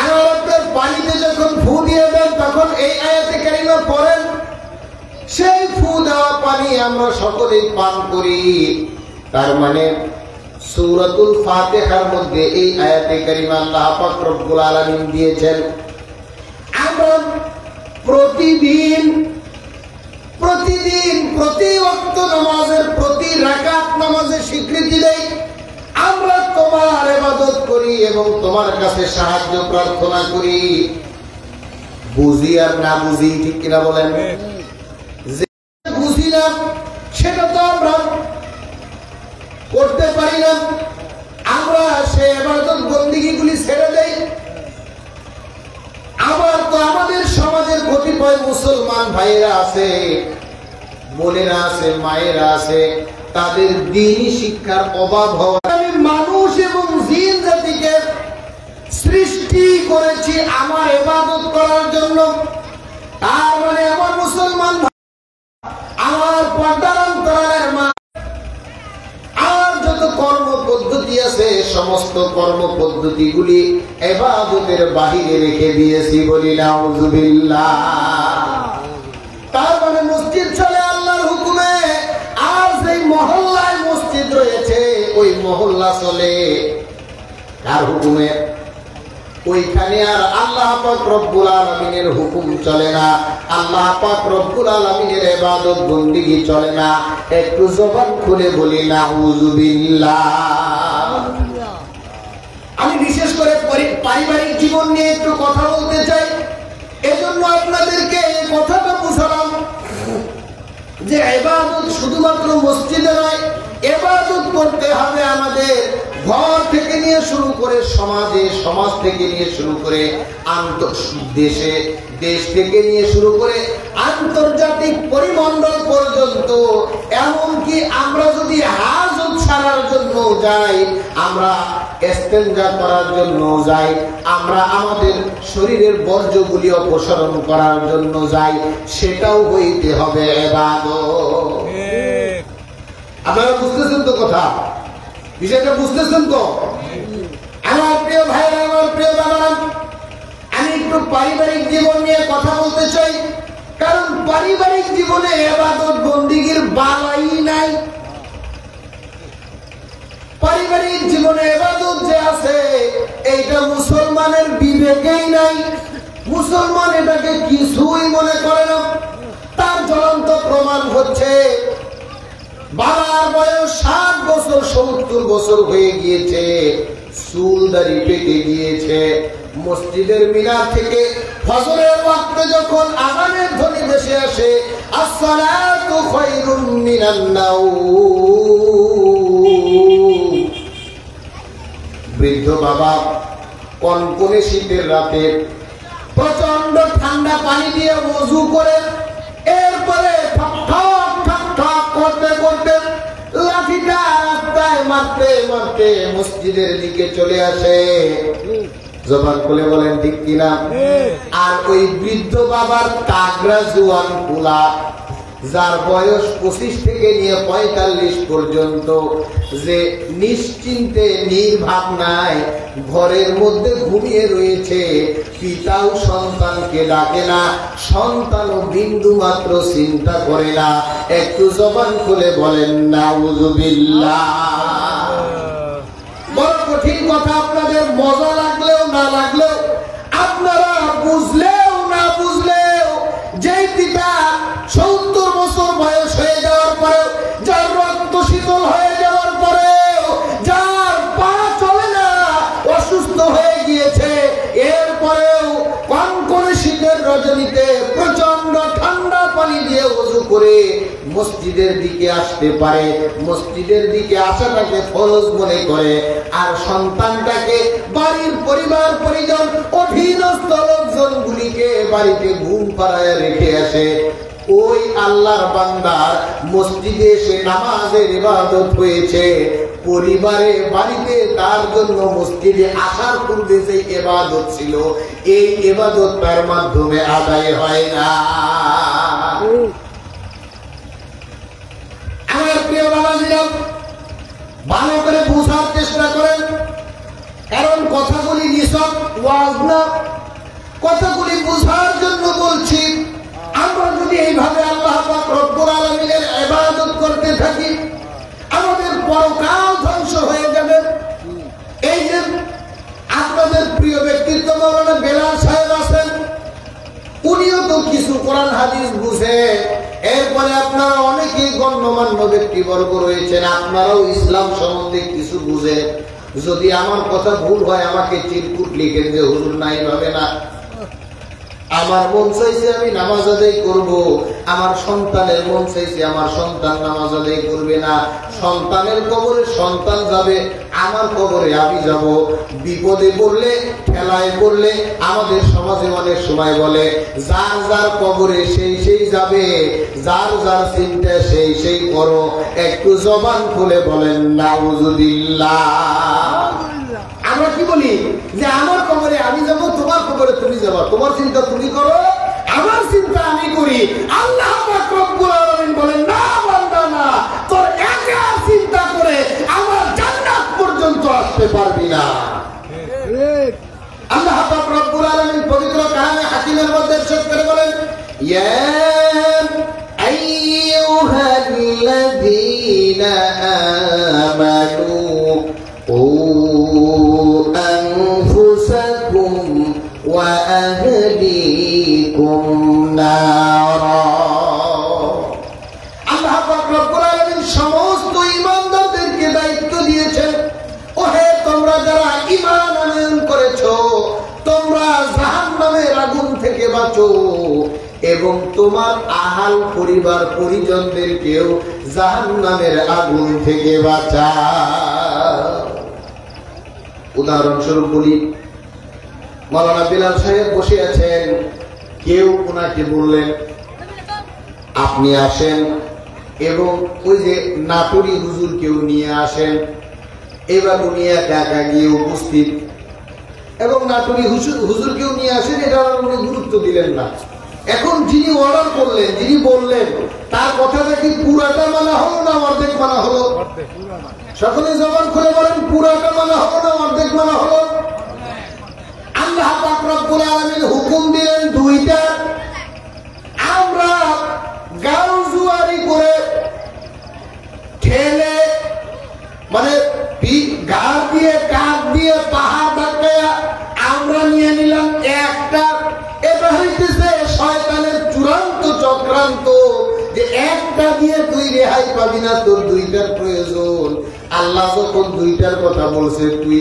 আপনার পানিতে যখন ফু দিয়ে দেন তখন এই আয়াতে কারিমা পড়েন, সেই ফু দেওয়া পানি আমরা সকলেই পান করি। তার মানে সূরাতুল ফাতিহার মধ্যে এই আয়াতে কারিমা আল্লাহ পাক রব্বুল আলামিন দিয়েছেন আমরা প্রতিদিন প্রতি ওয়াক্ত নামাজের, প্রতি রাকাত নামাজের স্বীকৃতি দেই, আমরা তোমার ইবাদত করি এবং তোমার কাছে সাহায্য প্রার্থনা করি। বুঝি আর না বুঝি, ঠিক কিনা বলেন? যে বুঝি না সেটা তো আমরা করতে পারি না, আমরা সে ইবাদত বন্দেগীগুলি ছেড়ে দেই। আবার তো আমাদের সমাজের কতিপয় মুসলমান ভাইয়েরা আছে, বোনেরা আছে, মায়েরা আছে, তাদের দ্বীনি শিক্ষার অভাব হওয়া। আমি মানুষ এবং জিন জাতিকে সৃষ্টি করেছি আমার ইবাদত করার জন্য, তার মানে আমার মুসলমান আমার পর্দার অন্তরালের মা, আর যত কর্ম পদ্ধতি আছে সমস্ত কর্ম পদ্ধতি গুলি ইবাদতের বাহিরে রেখে দিয়েছি, বলি নাউযুবিল্লাহ। তার মানে মসজিদ চলে আল্লাহর হুকুমে, আর যেই মহল্লায় মসজিদ রয়েছে ওই মহল্লা চলে কার হুকুমে? ওইখানে আর আল্লাহ পাক রব্বুল আলামিনের হুকুম চলে না, আল্লাহ পাক রব্বুল আলামিনের ইবাদত বন্দেগী চলে না। একটু জবান খুলে বলি নাউযুবিল্লাহ। আমি বিশেষ করে পারিবারিক জীবন নিয়ে একটু কথা বলতে চাই, এজন্য আপনাদেরকে এই কথাটা বুঝালাম যে ইবাদত শুধুমাত্র মসজিদে নয়, ইবাদত করতে হবে আমাদের ঘর থেকে নিয়ে শুরু করে সমাজে, সমাজ থেকে নিয়ে শুরু করে দেশে, দেশ থেকে নিয়ে শুরু করে আন্তর্জাতিক পরিমণ্ডল পর্যন্ত। এমনকি আমরা যদি হাজত ছাড়ার জন্য যাই, আমরা ইস্তেনজা করার জন্য যাই, আমরা আমাদের শরীরের বর্জ্যগুলি অপসারণ করার জন্য যাই, সেটাও হইতে হবে ইবাদত। আপনারা বুঝতেছেন তো কথা? বিষয়টা বুঝতেছেন তো? আমার প্রিয় ভাইরা, আমার প্রিয় বাবারা, আমি একটু পারিবারিক জীবন নিয়ে কথা বলতে চাই, কারণ পারিবারিক জীবনে ইবাদত বন্দেগীর বালাই নাই। পারিবারিক জীবনে ইবাদত যে আছে এইটা মুসলমানের বিবেকেই নাই, মুসলমান এটাকে কিছুই মনে করে না। তার জ্বলন্ত প্রমাণ হচ্ছে বাবার বয়স 60 বছর 70 বছর হয়ে গিয়েছে, চুল দাড়ি পেকে গিয়েছে, মসজিদের মিনার থেকে ফজরের ওয়াক্তে যখন আযানের ধ্বনি ভেসে আসে, আসসালাতু খায়রুম মিনান নাওম, বৃদ্ধ বাবা কনকনে শীতের রাতে প্রচন্ড ঠান্ডা পানি দিয়ে ওযু করে, এরপরে ঠক ঠক ঠক ঠক করতে করতে লাঠিটা রাস্তায় মারতে মারতে মসজিদের দিকে চলে আসে। জবান খুলে বলেন ঠিক কিনা? আর ওই বৃদ্ধ বাবার তাগড়া জোয়ান পোলা, যার বয়স 25 থেকে নিয়ে 45 পর্যন্ত, যে নিশ্চিন্তে নির্ভাবনায় ঘরের মধ্যে ঘুমিয়ে রয়েছে, পিতাও সন্তানকে ডাকে না, সন্তানও বিন্দু মাত্র চিন্তা করে না। একটু জবান খুলে বলেন নাউযুবিল্লাহ। বড় কঠিন কথা, আপনাদের মজা লাগলেও না লাগলেও, আপনারা বুঝলেও না বুঝলেও, যেই পিতা 70 বছর বয়স হয়ে যাওয়ার পরেও, যার রক্ত শীতল হয়ে যাওয়ার পরেও, যার পা চলে না, অসুস্থ হয়ে গিয়েছে, এরপরেও কনকনে শীতের রজনীতে প্রচন্ড ঠান্ডা পানি দিয়ে ওযু করে মসজিদের দিকে আসতে পারে, মসজিদের দিকে আসাটাকে ফরজ মনে করে, আর সন্তানটাকে বাড়ির পরিবার পরিজন অধীনস্থ লোকজনগুলিকে বাড়িতে ঘুম পাড়ায় রেখে আসে, ওই আল্লাহর বান্দার মসজিদে এসে নামাজের ইবাদত হয়েছে। পরিবারে বাড়িতে তার জন্য মসজিদে আসার পূর্বে যে ইবাদত ছিল, এই ইবাদত তার মাধ্যমে আদায় হয় না। আমার প্রিয় বাবাজিরা, ভালো করে বোঝার চেষ্টা করেন, কারণ কথাগুলি নিছক ওয়াজ না, কথাগুলি বোঝার জন্য বলছি। আমরা যদি এইভাবে আল্লাহ পাক রব্বুল আলামিনের ইবাদত করতে থাকি, আমাদের পরকাল ধ্বংস হয়ে যাবে। এই যে আপনাদের প্রিয় ব্যক্তিত্ব মাওলানা বেলাল সাহেব আছেন, উনিও তো কিছু কোরআন হাদিস বুঝে, এরপরে আপনারা অনেকেই গণ্যমান্য ব্যক্তিবর্গ রয়েছেন, আপনারাও ইসলাম সম্বন্ধে কিছু বুঝে। যদি আমার কথা ভুল হয় আমাকে চিরকুট লিখেন যে হুজুর নাই ভাবে না, আমার মন চাইছে আমি নামাজ আদায় করব, আমার সন্তানের মন চাইছে আমার সন্তান নামাজ আদায় করবে না, সন্তানের কবরে সন্তান যাবে, আমার কবরে আমি যাব। বিপদে পড়লে ঠেলায় পড়লে আমাদের সমাজে অনেক সময় বলে যার যার কবরে সেই সেই যাবে, যার যার চিন্তা সেই সেই করো। একটু জবান খুলে বলেন নাউজুবিল্লাহ। আমরা কি বলি যে আমার কবরে আমি যাব, তোমার কবরে তুমি যাবা, তোমার চিন্তা তুমি করো, আমার চিন্তা আমি করি। আল্লাহ পাক রব্বুল আলামিন বলেন না বান্দা না, তোর একা চিন্তা করে আমার জান্নাত পর্যন্ত আসতে পারবি না। আল্লাহ পাক রব্বুল আলামিন পবিত্র কালামে হাকিমের মধ্যে ইরশাদ করে বলেন, ইয়া আইয়ুহাল্লাযীনা আমানু أنفسكم وأهليكم نارا। আল্লাহ পাক রব্বুল আলামিন সমস্ত ঈমানদারদেরকে দায়িত্ব দিয়েছেন, ওহে তোমরা যারা ঈমান আনয়ন করেছো, তোমরা জাহান্নামের আগুন থেকে বাঁচো এবং তোমার আহাল পরিবার পরিজনদেরকেও জাহান্নামের আগুন থেকে বাঁচাও। উদাহরণস্বরূপ বলি, মাওলানা বেলাল সাহেব বসে আছেন, কেউ ওনাকে বললেন আপনি আসেন এবং ওই যে নাটুরি হুজুর কেউ নিয়ে আসেন। এবার উনি একা একা গিয়ে উপস্থিত এবং নাটুরি হুজুর কেউ নিয়ে আসেন, এটা উনি গুরুত্ব দিলেন না। এখন যিনি অর্ডার করলেন, যিনি বললেন, তার কথাটা কি পুরাটা মানা হলো না অর্ধেক মানা হলো? সকলে জবান খুলে বলেন, পুরাটা মানা হলো না অর্ধেক মানা হলো? আল্লাহ পাক রব্বুল আলামিন হুকুম দিলেন দুইটা। আমরা গাউজুয়ারি করে ঠেলে, মানে ঘাড় দিয়ে কাঁধ দিয়ে পাহাড় ধাক্কায়া আমরা নিয়ে নিলাম একটা। এটা হইতেছে শয়তানের চূড়ান্ত চক্রান্ত, যে একটা দিয়ে তুই রেহাই পাবি না, তোর দুইটার প্রয়োজন। আল্লাহ যখন দুইটার কথা বলছে, তুই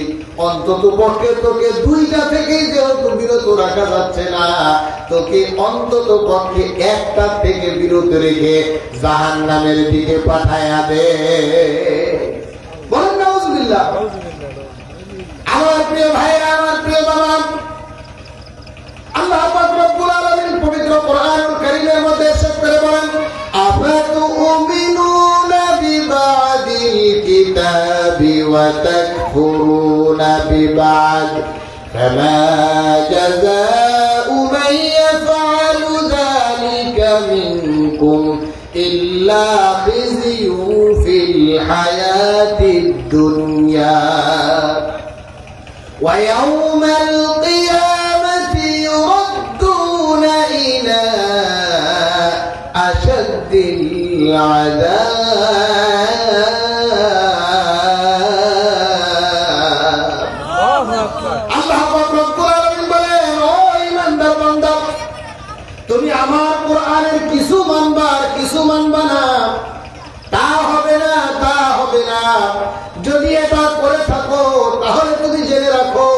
অন্তত পক্ষে তোকে দুইটা থেকেই যেহেতু বিরত রাখা যাচ্ছে না, তোকে অন্তত পক্ষে একটা থেকে বিরত রেখে জাহান্নামের দিকে পাঠায়া দে। বলেন নাউজুবিল্লাহ। আমার প্রিয় ভাইরা, আমার প্রিয় বাবা, আল্লাহ পাক রব্বুল আলামিন পবিত্র কোরআনুল কারীমের মধ্যে ইরশাদ করে বলেন, আফাতুমিনুনা বিবাদিল কিতাবি ওয়া তাকফুরুনা বিবাদ ফামা জাযাউ মান ইয়াফআলু যালিকা মিনকুম ইল্লা খিzyun ফিল হায়াতিদ দুনিয়া ওয়া ইয়াউমাল কিয়ামাতি يردون إلى أشد العذاب। আল্লাহ পাক রব্বুল আলামিন বলেন, ও ঈমানদার বান্দা, তুমি আমার কোরআনের কিছু মানবা আর কিছু মানবা না, তা হবে না, তা হবে না। যদি এটা করে থাকো তাহলে তুমি জেনে রাখো,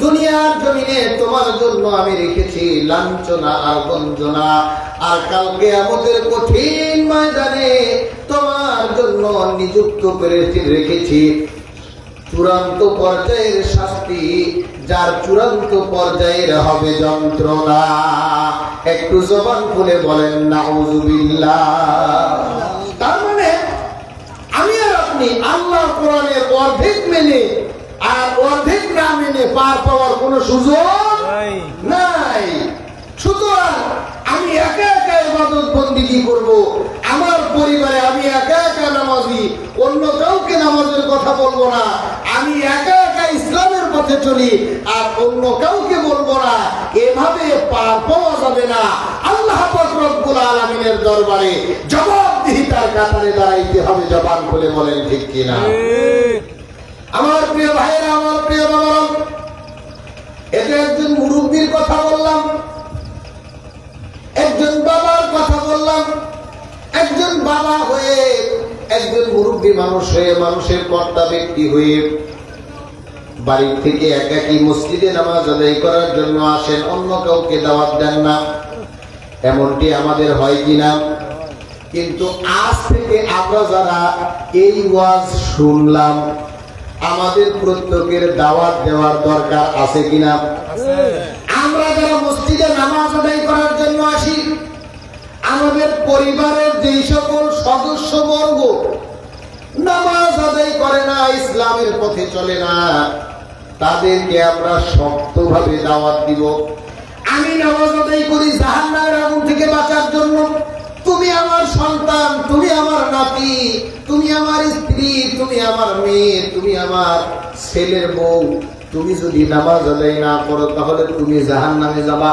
দুনিয়ার জমিনে তোমার জন্য আমি রেখেছি লাঞ্ছনা আর গঞ্জনা, আর কালকে আমাদের কঠিন ময়দানে তোমার জন্য নিযুক্ত করে রেখেছি চূড়ান্ত পর্যায়ের শাস্তি, যার চূড়ান্ত পর্যায়ের হবে যন্ত্রণা। একটু জবান খুলে বলেন নাউযুবিল্লাহ। তার মানে আমি আর আপনি আল্লাহ কোরআনের অর্ধেক মেনে আর অর্ধেক না মেনে পার পাওয়ার কোন সুযোগ নাই। সুতরাং আমি একা একা ইবাদত বন্দেগী করব, আমার পরিবারে আমি একা একা নামাজি, অন্য কাউকে নামাজের কথা বলবো না। আমি একা একা ইসলামের পথে চলি আর অন্য কাউকে বলবো না। এভাবে পার পাওয়া যাবে না। আল্লাহ পাক রব্বুল আলামিনের দরবারে জবাবদিহিতার কাতারে দাঁড়াইতে হবে। জবান খুলে বলেন ঠিক কিনা? আমার প্রিয় ভাইয়েরা, আমার প্রিয় বাবারা, এটা একজন মুরব্বীর কথা বললাম, একজন বাবার কথা বললাম। একজন বাবা হয়ে, একজন মুরব্বী মানুষ হয়ে, মানুষের কর্তা ব্যক্তি হয়ে বাড়ি থেকে একাকী মসজিদে নামাজ আদায় করার জন্য আসেন, অন্য কাউকে দাওয়াত দেন না। এমনটি আমাদের হয় কিনা? কিন্তু আজ থেকে আমরা যারা এই ওয়াজ শুনলাম, আমাদের প্রত্যেকের দাওয়াত দেওয়ার দরকার আছে কিনা? আমরা যারা মসজিদে নামাজ আদায় করার জন্য আসি, আমাদের পরিবারের যে সকল সদস্যবর্গ নামাজ আদায় করে না, ইসলামের পথে চলে না, তাদেরকে আমরা শক্তভাবে দাওয়াত দিব। আমি নামাজ আদায় করি জাহান্নামের আগুন থেকে বাঁচার জন্য। তুমি আমার সন্তান, তুমি আমার নাতি, তুমি আমার স্ত্রী, তুমি আমার মেয়ে, তুমি আমার ছেলের বউ, তুমি যদি নামাজ আদায় না করো তাহলে তুমি জাহান্নামে যাবা।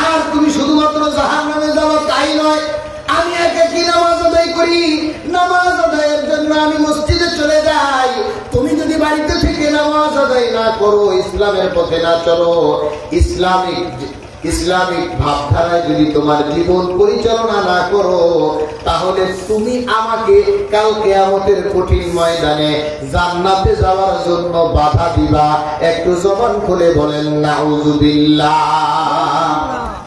আর তুমি শুধুমাত্র জাহান্নামে যাবা তাই নয়, আমি একাকী নামাজ আদায় করি, নামাজ আদায়ের জন্য আমি মসজিদে চলে যাই। তুমি যদি বাড়িতে থেকে নামাজ আদায় না করো, ইসলামের পথে না চলো, ইসলামিক ভাবধারায় যদি তোমার জীবন পরিচালনা না করো, তাহলে তুমি আমাকে কাল কিয়ামতের কঠিন ময়দানে জান্নাতে যাওয়ার জন্য বাধা দিবা। একটু জবান খুলে বলেন নাউযুবিল্লাহ।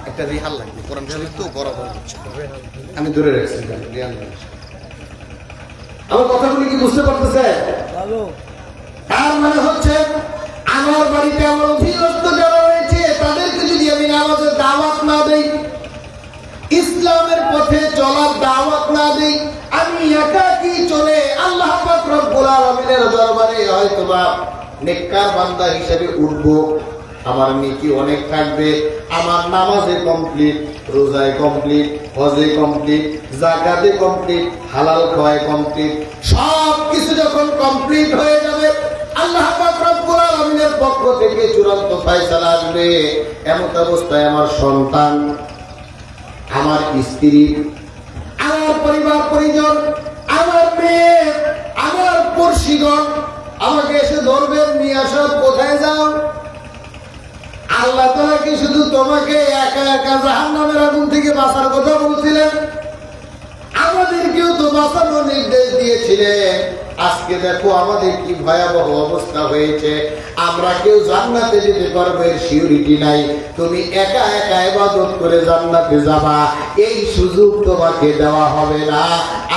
একটা রিহাল লাগবে, কোরআন শরীফ তো বরাবর হচ্ছে, আমি দূরে রাখছি। আমার কথাগুলি কি বুঝতে পারতেছে? তার মানে হচ্ছে আমার বাড়িতে আমার অধীনস্থ যারা রয়েছে, তাদেরকে যদি আমি নামাজের দাওয়াত না দেই, ইসলামের পথে চলার দাওয়াত না দেই, আমি একাকী চলে আল্লাহ পাক রব্বুল আলামিনের দরবারে হয়তোবা নেককার বান্দা হিসেবে উঠবো, আমার নেকি অনেক থাকবে, আমার নামাজে কমপ্লিট, রোজায় কমপ্লিট, হজে কমপ্লিট, যাকাতে কমপ্লিট, হালাল খাওয়ায় কমপ্লিট, সব কিছু যখন কমপ্লিট হয়ে যাবে, আল্লাহ পাক রব্বুল আলামিনের পক্ষ থেকে চূড়ান্ত ফয়সালা আসবে। এমন অবস্থায় আমার সন্তান, আমার স্ত্রী, আমার পরিবার পরিজন, আমার মেয়ে, আমার পড়শিগণ আমাকে এসে ধরবেন, নিয়ে আসার, কোথায় যাও? আল্লাহ তাআলা কি শুধু তোমাকে একা একা জাহান্নামের আগুন থেকে বাঁচার কথা বলছিলেন? আমাদেরকেও তো বাঁচানোর নির্দেশ দিয়েছিলেন। আজকে দেখো আমাদের কি ভয়াবহ অবস্থা হয়েছে, আমরা কেউ জান্নাতে যেতে পারবো এর সিউরিটি নাই। তুমি একা একা ইবাদত করে জান্নাতে যাবা, এই সুযোগ তোমাকে দেওয়া হবে না,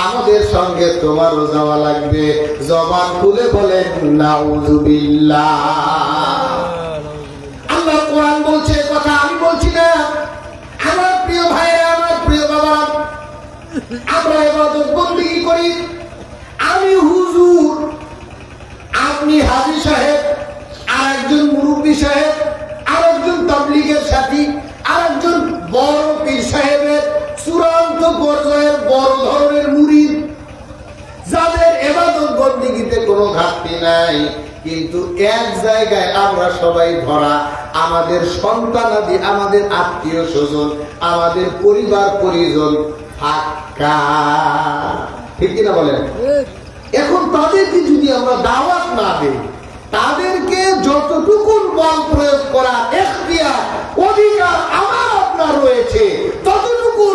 আমাদের সঙ্গে তোমারও যাওয়া লাগবে। জবান খুলে বলেন নাউযুবিল্লাহ। আল্লাহ কোরআন বলছে, কথা আমি বলছি না। আমার প্রিয় ভাইরা, আমার প্রিয় বাবা, আমরা ইবাদত বন্দেগী করি। আমি হুজুর, আপনি হাজী সাহেব, আর একজন মুরব্বী সাহেব, আর একজন তাবলীগের সাথী, আর একজন বড় পীর সাহেবের চূড়ান্ত পর্যায়ের বড় ধরনের মুরিদ, যাদের ইবাদত বন্দেগীতে কোনো ঘাটতি নাই, কিন্তু এক জায়গায় আমরা সবাই ধরা। আমাদের সন্তানাদি, আমাদের আত্মীয় স্বজন, আমাদের পরিবার পরিজন ফাঁকা। ঠিক কিনা বলেন? এখন তাদেরকে যদি আমরা দাওয়াত না দেই, তাদেরকে যতটুকু বল প্রয়োগ করার এখতিয়ার, অধিকার আমার আপনার রয়েছে, ততটুকু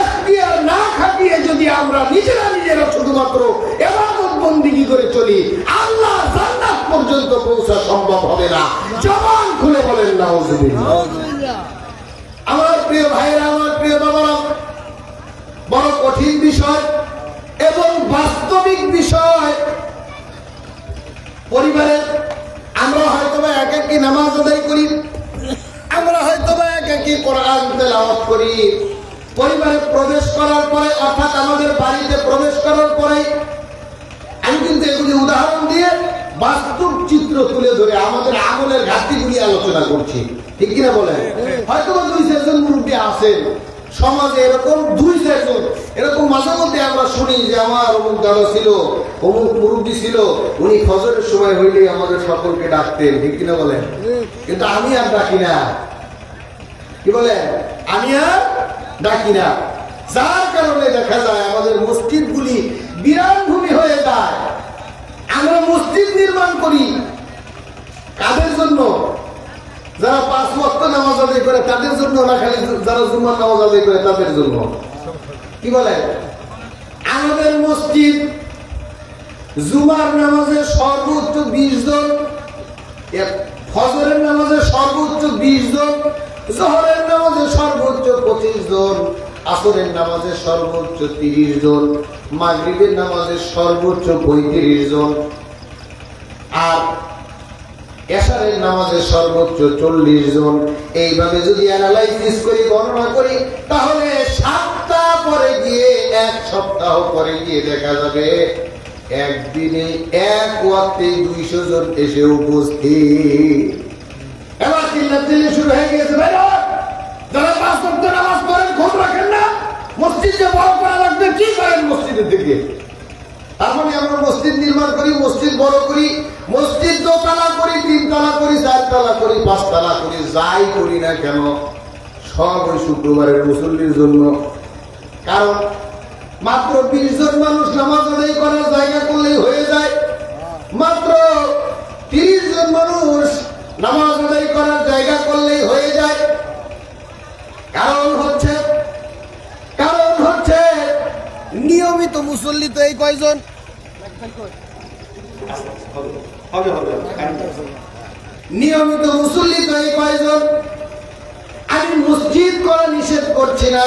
এখতিয়ার না খাটিয়ে যদি আমরা নিজেরা শুধুমাত্র ইবাদত বন্দেগী করে চলি, আল্লাহ জান্নাত পর্যন্ত পৌঁছা সম্ভব হবে না। জবান খুলে বলেন নাউজুবিল্লাহ। আমার প্রিয় ভাইরা, আমার প্রিয় বাবারা, বড় কঠিন বিষয় এবং বাস্তবিক বিষয়। পরিবারে আমরা হয়তো বা একাকী নামাজ আদায় করি, আমরা হয়তো বা একাকী কোরআন তেলাওয়াত করি। পরিবারে প্রবেশ করার পরে, অর্থাৎ আমাদের বাড়িতে প্রবেশ করার পরে, আমি কিন্তু এগুলি উদাহরণ দিয়ে বাস্তব চিত্র তুলে ধরে আমাদের আমলের ঘাটতিগুলি আলোচনা করছি, ঠিক কিনা বলেন? হয়তো বা 2-4 জন মুরব্বী আছেন সমাজে, এরকম 2-4 জন এরকম মাঝে মধ্যে আমরা শুনি যে আমার অমুক দাদা ছিল, অমুক মুরব্বী ছিল, উনি ফজরের সময় হইলে আমাদের সকলকে ডাকতেন, ঠিক কিনা বলেন? কিন্তু আমি আর ডাকি না, কি বলেন? আমি আর ডাকি না। যার কারণে দেখা যায় আমাদের মসজিদগুলি বিরান ভূমি হয়ে যায়। আমরা মসজিদ নির্মাণ করি কাদের জন্য? যারা 5 ওয়াক্ত নামাজ আদায় করে তাদের জন্য না, খালি যারা জুমার নামাজ আদায় করে তাদের জন্য? কি বলেন? আমাদের মসজিদ জুমার নামাজে সর্বোচ্চ 20 জন, ফজরের নামাজে সর্বোচ্চ 20 জন, জোহরের নামাজে সর্বোচ্চ 25 জন, আসরের নামাজে সর্বোচ্চ 30 জন, মাগরিবের নামাজে সর্বোচ্চ 35 জন, আর এশারের নামাজে সর্বোচ্চ 40 জন। এইভাবে যদি অ্যানালাইসিস করি, গণনা করি, তাহলে 7 সপ্তাহ পরে গিয়ে দেখা যাবে একদিনে এক ওয়াক্তে 200 জন এসে উপস্থিত। এবার চিল্লাচিল্লি শুরু হয়ে গিয়েছে, ভাইরা যারা 5 ওয়াক্ত নামাজ পড়েন খোঁজ রাখেন না, মসজিদ যে বড় করা লাগবে, কি করেন মসজিদের দিকে? তার মানে আমরা মসজিদ নির্মাণ করি, মসজিদ বড় করি, মসজিদ 2 তলা করি, 3 তলা করি, 4 তলা করি, 5 তলা করি, যাই করি না কেন সব ওই শুক্রবারের মুসল্লির জন্য। কারণ মাত্র 20 জন মানুষ নামাজ আদায় করার জায়গা করলেই হয়ে যায়, মাত্র 30 জন মানুষ নামাজ আদায় করার জায়গা করলেই হয়ে যায়। কারণ হচ্ছে নিয়মিত মুসল্লি তো এই কয়জন? নিয়মিত মুসল্লি তো এই কয়জন? আমি মসজিদ করা নিষেধ করছি না,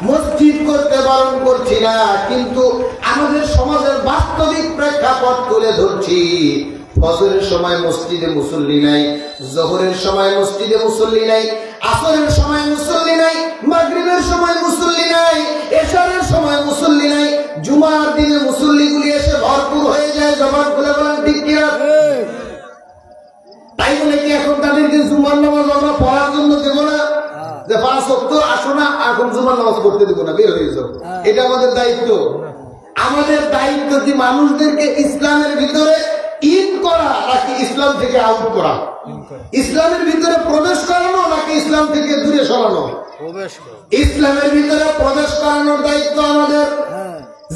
মসজিদ করতে বারণ করছি না, কিন্তু আমাদের সমাজের বাস্তবিক প্রেক্ষাপট তুলে ধরছি। ফজরের সময় মসজিদে মুসল্লি নাই, জোহরের সময় মসজিদে মুসল্লি নাই, আসরের সময় মুসল্লি নাই, মাগরিবের সময় মুসল্লি নাই, এশারের সময় মুসল্লি নাই, জুমার দিনে মুসল্লিগুলি এসে ভরপুর হয়ে যায়। জবান খুলে বলেন ঠিক কিনা? তাই বলে কি এখন তাদেরকে জুমার নামাজ আমরা পড়ার জন্য দেব না? যে 5 ওয়াক্ত আসো না, এখন জুমার নামাজ পড়তে দেবো না, বের হয়ে যাও। এটা আমাদের দায়িত্ব। আমাদের দায়িত্ব কি মানুষদেরকে ইসলামের ভিতরে ইন করা নাকি ইসলাম থেকে আউট করা? ইসলামের ভিতরে প্রবেশ করানো নাকি ইসলাম থেকে দূরে সরানো? ইসলামের ভিতরে প্রবেশ করানোর দায়িত্ব আমাদের।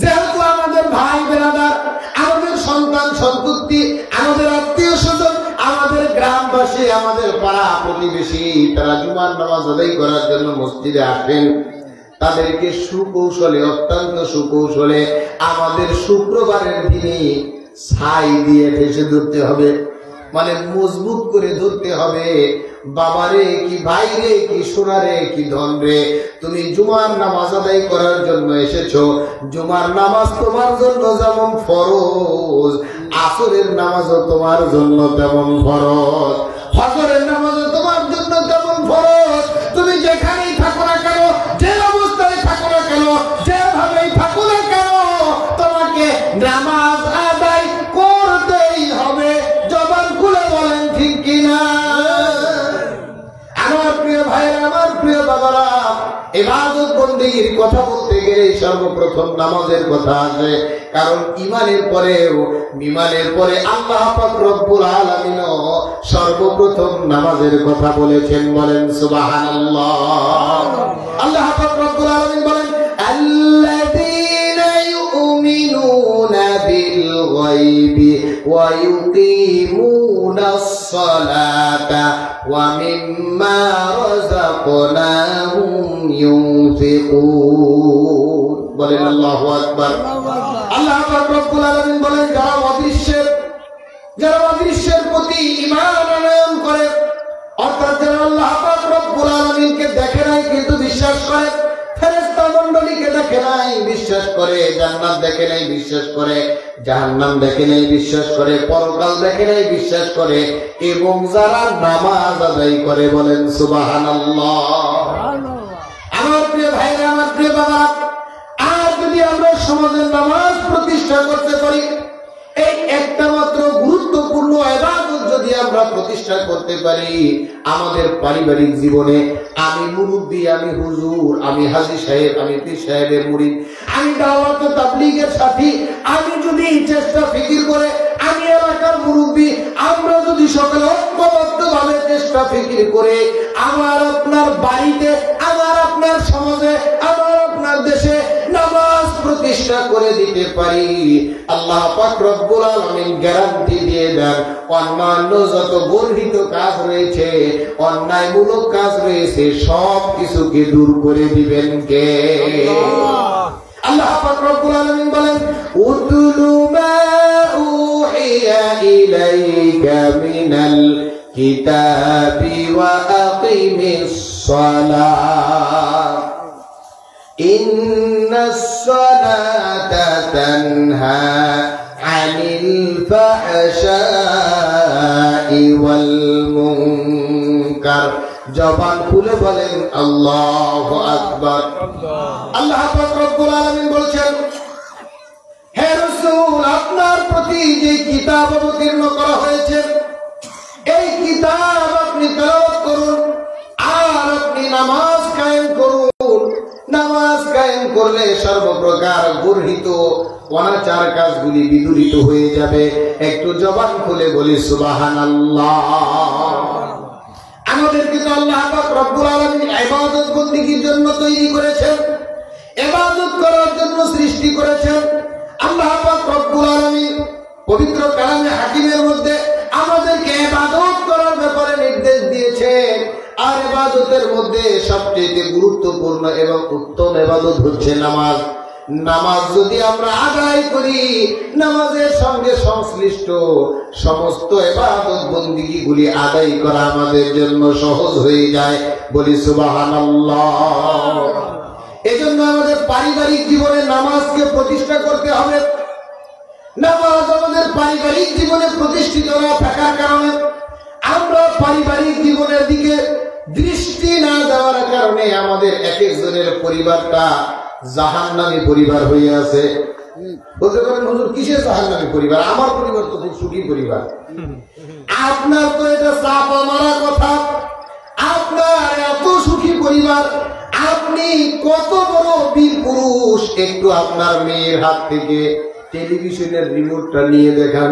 যেহেতু আমাদের ভাই বেরাদার, আমাদের সন্তান সন্ততি, আমাদের আত্মীয় স্বজন, আমাদের গ্রামবাসী, আমাদের পাড়া প্রতিবেশী, তারা জুমার নামাজ আদায় করার জন্য মসজিদে আসেন, তাদেরকে সুকৌশলে, অত্যন্ত সুকৌশলে আমাদের শুক্রবারের দিনে ছাই দিয়ে ঠেসে ধরতে হবে, মানে মজবুত করে ধরতে হবে। বাবারে কি ভাইরে কি সোনারে কি ধন রে, তুমি জুমার নামাজ আদায় করার জন্য এসেছো। জুমার নামাজ তোমার জন্য যেমন ফরজ, আসরের নামাজও তোমার জন্য তেমন ফরজ, ফজরের নামাজও তোমার জন্য তেমন ফরজ। তুমি যেখানেই থাকো না কেন, যে অবস্থায় থাকো না কেন, যেভাবেই থাকো না কেন, তোমাকে নামাজ আদায় করতেই হবে। জবান খুলে বলেন ঠিক কিনা? আমার প্রিয় ভাইরা, আমার প্রিয় বাবারা, ইবাদত বন্দেগীর কথা বলতে গেলে সর্বপ্রথম নামাজের কথা আসে। কারণ ইমানের পরে আল্লাহ পাক রব্বুল আলামিন সর্বপ্রথম নামাজের কথা বলেছেন। বলেন সুবহানাল্লাহ। আল্লাহ পাক রব্বুল আলামিন বলেন, আল্লাযীনা ইউমিনুনা বিল গায়বি ওয়া ইউকিমুনাস সালাতা ওয়া মিম্মা রাযাকনাহুম ইউনফিকুন। বলেন আল্লাহু আকবার। আল্লাহ পাক রব্বুল আলামিন বলেন, যারা অদৃশ্যের প্রতি ঈমান আনয়ন করে, অর্থাৎ যারা আল্লাহ পাক রব্বুল আলামিনকে দেখে নাই কিন্তু বিশ্বাস করে, ফেরেশতা মণ্ডলীকে দেখে নাই বিশ্বাস করে, জান্নাত দেখে নাই বিশ্বাস করে, জাহান্নাম দেখে নাই বিশ্বাস করে, পরকাল দেখে নাই বিশ্বাস করে, এবং যারা নামাজ আদায় করে বলেন সুবহানাল্লাহ। আমার প্রিয় ভাইরা, আমার প্রিয় বাবা, আর যদি আমরা সমাজে নামাজ প্রতিষ্ঠা করতে পারি, এই একটা মাত্র গুরুত্বপূর্ণ ইবাদত যদি আমরা প্রতিষ্ঠা করতে পারি, আমাদের পারিবারিক জীবনে আমি মুরব্বি, আমি হুজুর, আমি হাজী সাহেব, আমি পীর সাহেবের মুরিদ, আমি দাওয়াত ও তাবলীগের সাথী, আমি যদি চেষ্টা ফিকির করে, আমি এলাকার মুরব্বি, আমরা যদি সকলে ঐক্যবদ্ধভাবে চেষ্টা ফিকির করে আমার আপনার বাড়িতে, আমার আপনার সমাজে, আমার আপনার দেশে নামাজ প্রতিষ্ঠা করে দিতে পারি, আল্লাহ পাক রব্বুল আলামিন গ্যারান্টি দিয়ে দেন অন্যান্য যত বর্ধিত কাজ রয়েছে, অন্যায়মূলক কাজ রয়েছে, সব কিছুকে দূর করে দিবেন কে? আল্লাহ পাক রব্বুল আলামিন বলেন উতুলু মা উহিয়া ইলাইকা মিনাল কিতাবি ওয়া আকিমিস সালাহ ইন্নাস সালাতা তানহা আনিল ফাহশাই ওয়াল মুনকার। জবান খুলে বলেন আল্লাহু আকবার। আল্লাহ পাক রব্বুল আলামিন বলছেন, হে রাসূল, আপনার প্রতি যে কিতাব অবতীর্ণ করা হয়েছে, এই কিতাব আপনি তেলাওয়াত করুন আর আপনি নামাজ কায়েম করুন। নামাজ কায়েম করলে সর্বপ্রকার গর্হিত অনাচার কাজগুলি বিদূরিত হয়ে যাবে। একটু জবান খুলে বলি সুবহানাল্লাহ। আমাদেরকে তো আল্লাহ পাক রব্বুল আলামিন ইবাদত বন্দেগীর জন্য তৈরি করেছেন, ইবাদত করার জন্য সৃষ্টি করেছেন। আল্লাহ পাক রব্বুল আলামিন পবিত্র কালামে হাকিমের মধ্যে আমাদেরকে ইবাদত করার ব্যাপারে নির্দেশ দিয়েছেন। আর ইবাদতের মধ্যে সবচেয়ে গুরুত্বপূর্ণ এবং উত্তম ইবাদত হচ্ছে নামাজ। নামাজ যদি আমরা আদায় করি, নামাজের সঙ্গে সংশ্লিষ্ট সমস্ত ইবাদত বন্দেগীগুলি আদায় করা আমাদের জন্য সহজ হয়ে যায়। বলি সুবহানাল্লাহ। এজন্য আমাদের পারিবারিক জীবনে নামাজকে প্রতিষ্ঠা করতে হবে। নামাজ আমাদের পারিবারিক জীবনে প্রতিষ্ঠিত না থাকার কারণে, আমরা পারিবারিক জীবনের দিকে দৃষ্টি না দেওয়ার কারণে আমাদের এক একজনের পরিবারটা জাহান্নামী পরিবার হয়ে আছে। বলতে পারেন হুজুর কিসের জাহান্নামী পরিবার? আমার পরিবার তো খুব সুখী পরিবার। আপনার তো এটা চাপা মারা কথা। আপনার এত সুখী পরিবার, আপনি কত বড় বীর পুরুষ। একটু আপনার মেয়ের হাত থেকে টেলিভিশনের রিমোটটা নিয়ে দেখান।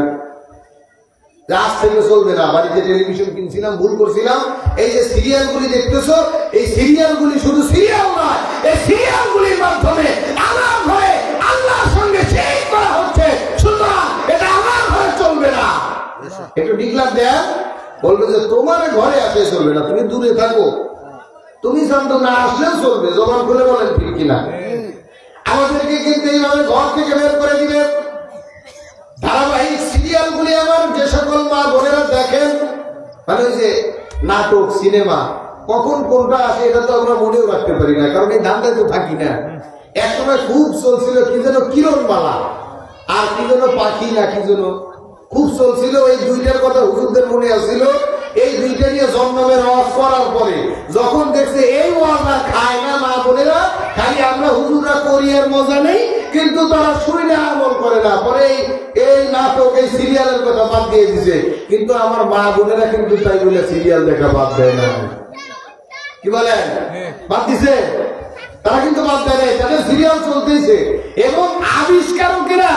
আজ থেকে চলবে না, বাড়িতে টেলিভিশন কিনছিলাম, ভুল করছিলাম। এই যে সিরিয়ালগুলি দেখতেছো, এই সিরিয়ালগুলি শুধু সিরিয়াল নয়, এই সিরিয়ালগুলির মাধ্যমে আমার ঘরে আল্লাহর সঙ্গে সেই করা হচ্ছে। সুতরাং এটা আমার ঘরে চলবে না। একটু ডিক্লার দেন, বলবে যে তোমার ঘরে আসে চলবে না, তুমি দূরে থাকো, তুমি শান্ত না আসলেও চলবে। জবান খুলে বলেন ঠিক কিনা? আমাদেরকে কিন্তু এইভাবে ঘর থেকে বের করে দিবে। ধারাবাহিক সিরিয়ালগুলি আমার যে সকল মা বোনেরা দেখেন, মানে ওই যে নাটক, সিনেমা, কখন কোনটা আসে এটা তো আমরা মনেও রাখতে পারি না, কারণ এই ধান্দায় তো থাকি না। একসময় খুব চলছিল কি যেন কিরণমালা, আর কি যেন পাখি না কি যেন খুব চলছিল। এই দুইটার কথা হুজুরদের মনে আসছিল। এই দুইটা নিয়ে জন্মের ওয়াজ করার পরে যখন দেখছে এই ওয়াজ আর খায় না মা বোনেরা, খালি আমরা হুজুররা করি আর মজা নেই, কিন্তু তারা শুনে আমল করে না। পরে এই নাটক, এই সিরিয়ালের কথা বাদ দিয়ে দিছে। কিন্তু আমার মা বোনেরা কিন্তু তাই বলে সিরিয়াল দেখা বাদ দেয় না। কি বলেন? বাদ দিছে? তারা কিন্তু বাদ দেয় নাই, তাদের সিরিয়াল চলতেছে। এবং আবিষ্কারকেরা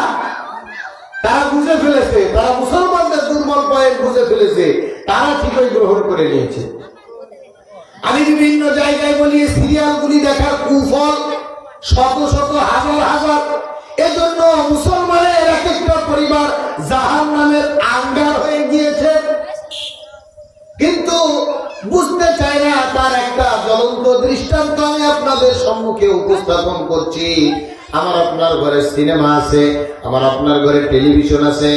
তারা বুঝে ফেলেছে, তারা মুসলমানদের দুর্বল পয়েন্ট বুঝে ফেলেছে, তারা ঠিকই গ্রহণ করে নিয়েছে। আমি বিভিন্ন জায়গায় বলি সিরিয়ালগুলি দেখার কুফল শত শত হাজার হাজার। এজন্য মুসলমানের এক একটা পরিবার জাহান্নামের আঙ্গার হয়ে গিয়েছে, কিন্তু বুঝতে চায় না। তার একটা জ্বলন্ত দৃষ্টান্ত আমি আপনাদের সম্মুখে উপস্থাপন করছি। আমার আপনার ঘরে সিনেমা আছে, আমার আপনার ঘরে টেলিভিশন আছে।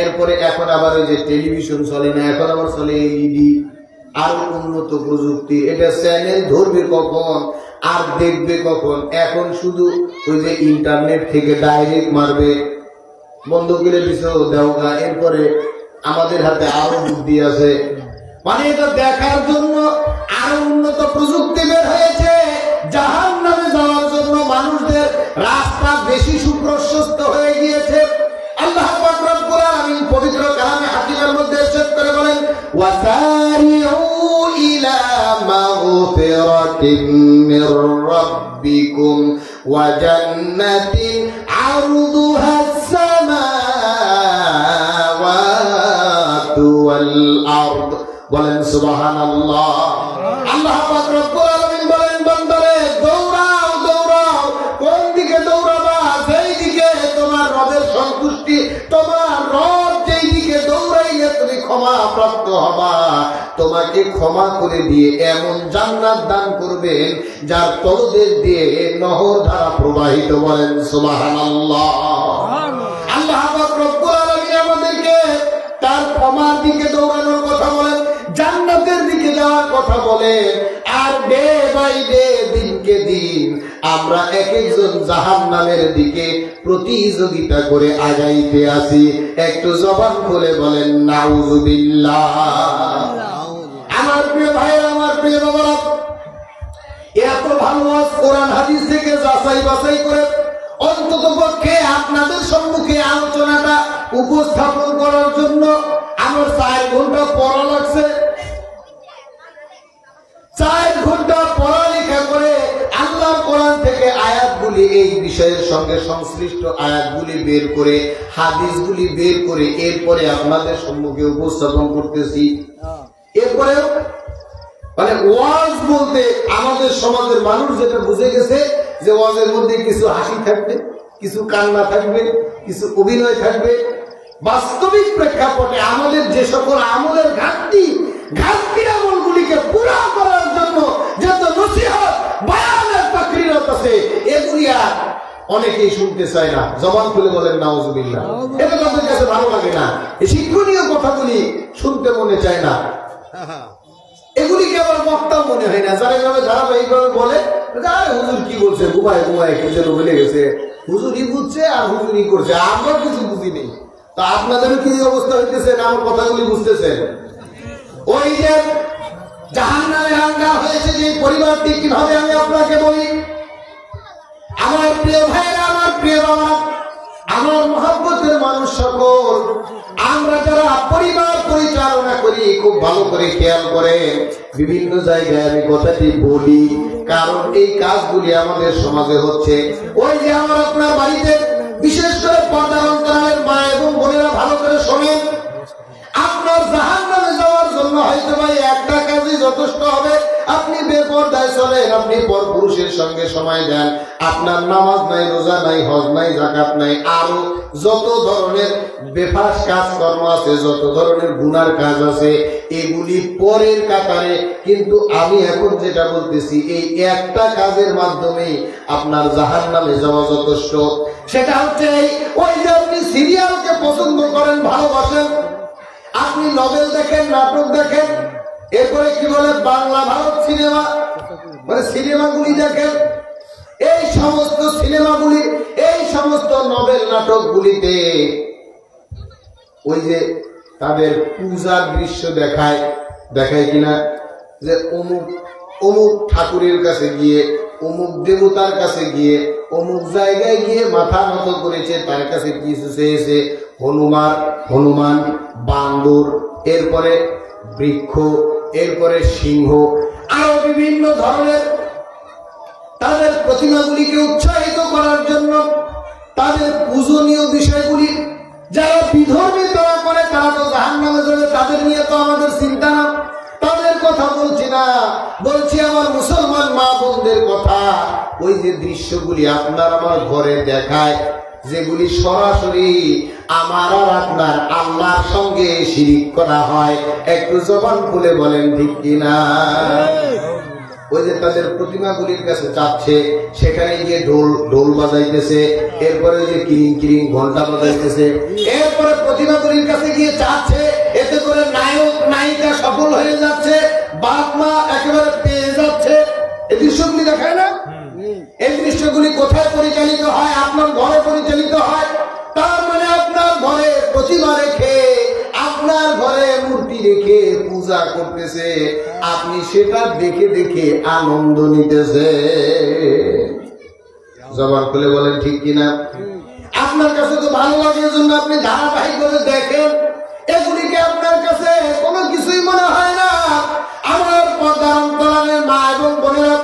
এরপরে এখন আবার ওই যে টেলিভিশন চলে না, এখন আবার চলে এলইডি। আরো উন্নত প্রযুক্তি, এটা চ্যানেল ধরবে কখন আর দেখবে কখন। এখন শুধু ওই যে ইন্টারনেট থেকে ডাইরেক্ট মারবে, বন্ধ করে দিছো দেওগা, এরপরে আমাদের হাতে আরো বুদ্ধি আছে, মানে এটা দেখার জন্য আরো উন্নত প্রযুক্তি বের হয়েছে। জাহান্নামে যাওয়ার জন্য মানুষদের রাস্তা বেশি সুপ্রশস্ত হয়ে গিয়েছে। আল্লাহ পাক রব্বুল আলামিন পবিত্র কালামে হাকিমের মধ্যে ইরশাদ করে বলেন, ওয়াসারিউ ইলা মাগফিরাতিন মির রাব্বিকুম ওয়া জান্নাতিন আরদুহাস সামাওয়াতু ওয়াল আরদ। বলেন সুবহানাল্লাহ। আল্লাহ পাক রব্বুল আলামিন বলেন, বান্দারে দৌড়াও দৌড়াও। কোন দিকে দৌড়াবা? যেই দিকে তোমার রবের সন্তুষ্টি, তোমার রব যেই দিকে দৌড়াইলে তুমি ক্ষমা প্রাপ্ত হবা, তোমাকে ক্ষমা করে দিয়ে এমন জান্নাত দান করবেন যার তলদেশ দিয়ে নহর ধারা প্রবাহিত। বলেন সুবহানাল্লাহ। আল্লাহ পাক রব্বুল আলামিন আমাদেরকে তার ক্ষমার দিকে দৌড়ানোর কথা বলেন, জান্নাতের দিকে যাওয়ার কথা বলেন। আর ডে বাই ডে, দিনকে দিন আমরা এক একজন জাহান্নামের দিকে প্রতিযোগিতা করে আগাইতে আসি। একটু জবান খুলে বলেন নাউজুবিল্লাহ। আমার প্রিয় ভাইরা, আমার প্রিয় বাবারা, এত ভালো আজ কোরআন হাদিস থেকে যাচাই বাছাই করে অন্তত পক্ষে আপনাদের সম্মুখে আলোচনাটা উপস্থাপন করার জন্য আমার 4 ঘন্টা পড়া লাগছে। 4 ঘন্টা পড়ালেখা করে আল্লাহর কোরআন থেকে আয়াতগুলি, এই বিষয়ের সঙ্গে সংশ্লিষ্ট আয়াতগুলি বের করে, হাদিসগুলি বের করে এরপরে আপনাদের সম্মুখে উপস্থাপন করতেছি। এরপরে মানে ওয়াজ বলতে আমাদের সমাজের মানুষ যেটা বুঝে গেছে যে ওয়াজের মধ্যে কিছু হাসি থাকবে, কিছু কান্না থাকবে, কিছু অভিনয় থাকবে। বাস্তবিক প্রেক্ষাপটে আমাদের যে সকল আমলের ঘাটতি আমলগুলিকে পুরা করার জন্য যত নসিহত বয়ানের তাকরীরত আছে, এগুলি আর অনেকেই শুনতে চায় না। জবান খুলে বলেন নাউজুবিল্লাহ। এটা তাদের কাছে ভালো লাগে না, এই শিক্ষণীয় কথাগুলি শুনতে মনে চায় না। এগুলিকে আবার বক্তা মনে হয় না। যারা এইভাবে ধারাবাহিকভাবে বলে, হুজুর কি বলছে, ঘুমায় ঘুমায় কি যেন বলে গেছে, হুজুরই বুঝছে আর হুজুরই করছে, আমরা কিছু বুঝি নেই। তা আপনাদেরও কি অবস্থা হইতেছে না? আমার কথাগুলি বুঝতেছেন? ওই যে জাহান্নামে রান্না হয়েছে যে পরিবারটি, কিভাবে আমি আপনাকে বলি। আমার প্রিয় ভাইরা, আমার প্রিয় বাবা, আমার মহব্বতের মানুষ সকল, আমরা যারা পরিবার পরিচালনা করি খুব ভালো করে খেয়াল করে। বিভিন্ন জায়গায় আমি কথাটি বলি, কারণ এই কাজগুলি আমাদের সমাজে হচ্ছে। ওই যে আমার আপনার বাড়িতে, বিশেষ করে পর্দার অন্তরালের মা এবং বোনেরা ভালো করে শোনেন, আপনার জাহান্নামে যাওয়ার জন্য হয়তো ভাই একটা কাজই যথেষ্ট হবে। আপনি বেপরদায় চলেন, আপনি পরপুরুষের সঙ্গে সময় দেন, আপনার নামাজ নাই, রোজা নাই, হজ নাই, যাকাত নাই, আরো যত ধরনের বেফাস কাজকর্ম আছে, যত ধরনের গুনার কাজ আছে, এগুলি পরের কাতারে। কিন্তু আমি এখন যেটা বলতেছি, এই একটা কাজের মাধ্যমেই আপনার জাহান্নামে যাওয়া যথেষ্ট। সেটা হচ্ছে ওই যে আপনি সিরিয়ালকে পছন্দ করেন, ভালোবাসেন, আপনি নভেল দেখেন, নাটক দেখেন, এরপরে কি বলে বাংলা ভারত সিনেমা, মানে সিনেমাগুলি দেখেন। এই সমস্ত সিনেমাগুলি, এই সমস্ত নভেল নাটকগুলিতে ওই যে তাদের পূজার দৃশ্য দেখায় কিনা, যে অমুক অমুক ঠাকুরের কাছে গিয়ে, অমুক দেবতার কাছে গিয়ে, অমুক জায়গায় গিয়ে মাথা নত করেছে, তার কাছে কিছু চেয়েছে, হনুমান, বান্দর, এরপরে বৃক্ষ, এরপরে সিংহ, আরো বিভিন্ন ধরনের তাদের প্রতিমাগুলিকে উৎসাহিত করার জন্য তাদের পূজনীয় বিষয়গুলি যারা বিধর্মী তারা করে, তারা তো জাহান্নামে যাবে, তাদের নিয়ে তো আমাদের চিন্তা না। তাদের কথা বলছি না, বলছি আমার মুসলমান মা বোনদের কথা। ওই যে দৃশ্যগুলি আপনার আমার ঘরে দেখায়, যেগুলি সরাসরি আমার আর আপনার আল্লাহর সঙ্গে শিরিক করা হয়, একটু জবান খুলে বলেন ঠিক কিনা? ওই যে তাদের প্রতিমাগুলির কাছে যাচ্ছে, সেখানে গিয়ে ঢোল বাজাইতেছে, এরপরে ওই যে কিরিং কিরিং ঘন্টা বাজাইতেছে, এরপরে প্রতিমাগুলির কাছে গিয়ে যাচ্ছে, এতে করে নায়ক নায়িকা সফল হয়ে যাচ্ছে, বাপ মা একেবারে পেয়ে যাচ্ছে, এই দৃশ্যগুলি দেখায় না? এই দৃশ্যগুলি কোথায় পরিচালিত হয়? আপনার ঘরে পরিচালিত হয়। তার মানে আপনার ঘরে প্রতিমা রেখে, আপনার ঘরে মূর্তি রেখে পূজা করতেছে, আপনি সেটা দেখে দেখে আনন্দ নিতেছে। জবান খুলে বলেন ঠিক কিনা? আপনার কাছে তো ভালো লাগে, এজন্য আপনি ধারাবাহিক ভাবে দেখেন। এগুলিকে আপনার কাছে কোনো কিছুই মনে হয় না। আমার পর্দার অন্তরালের মা এবং বোনেরা,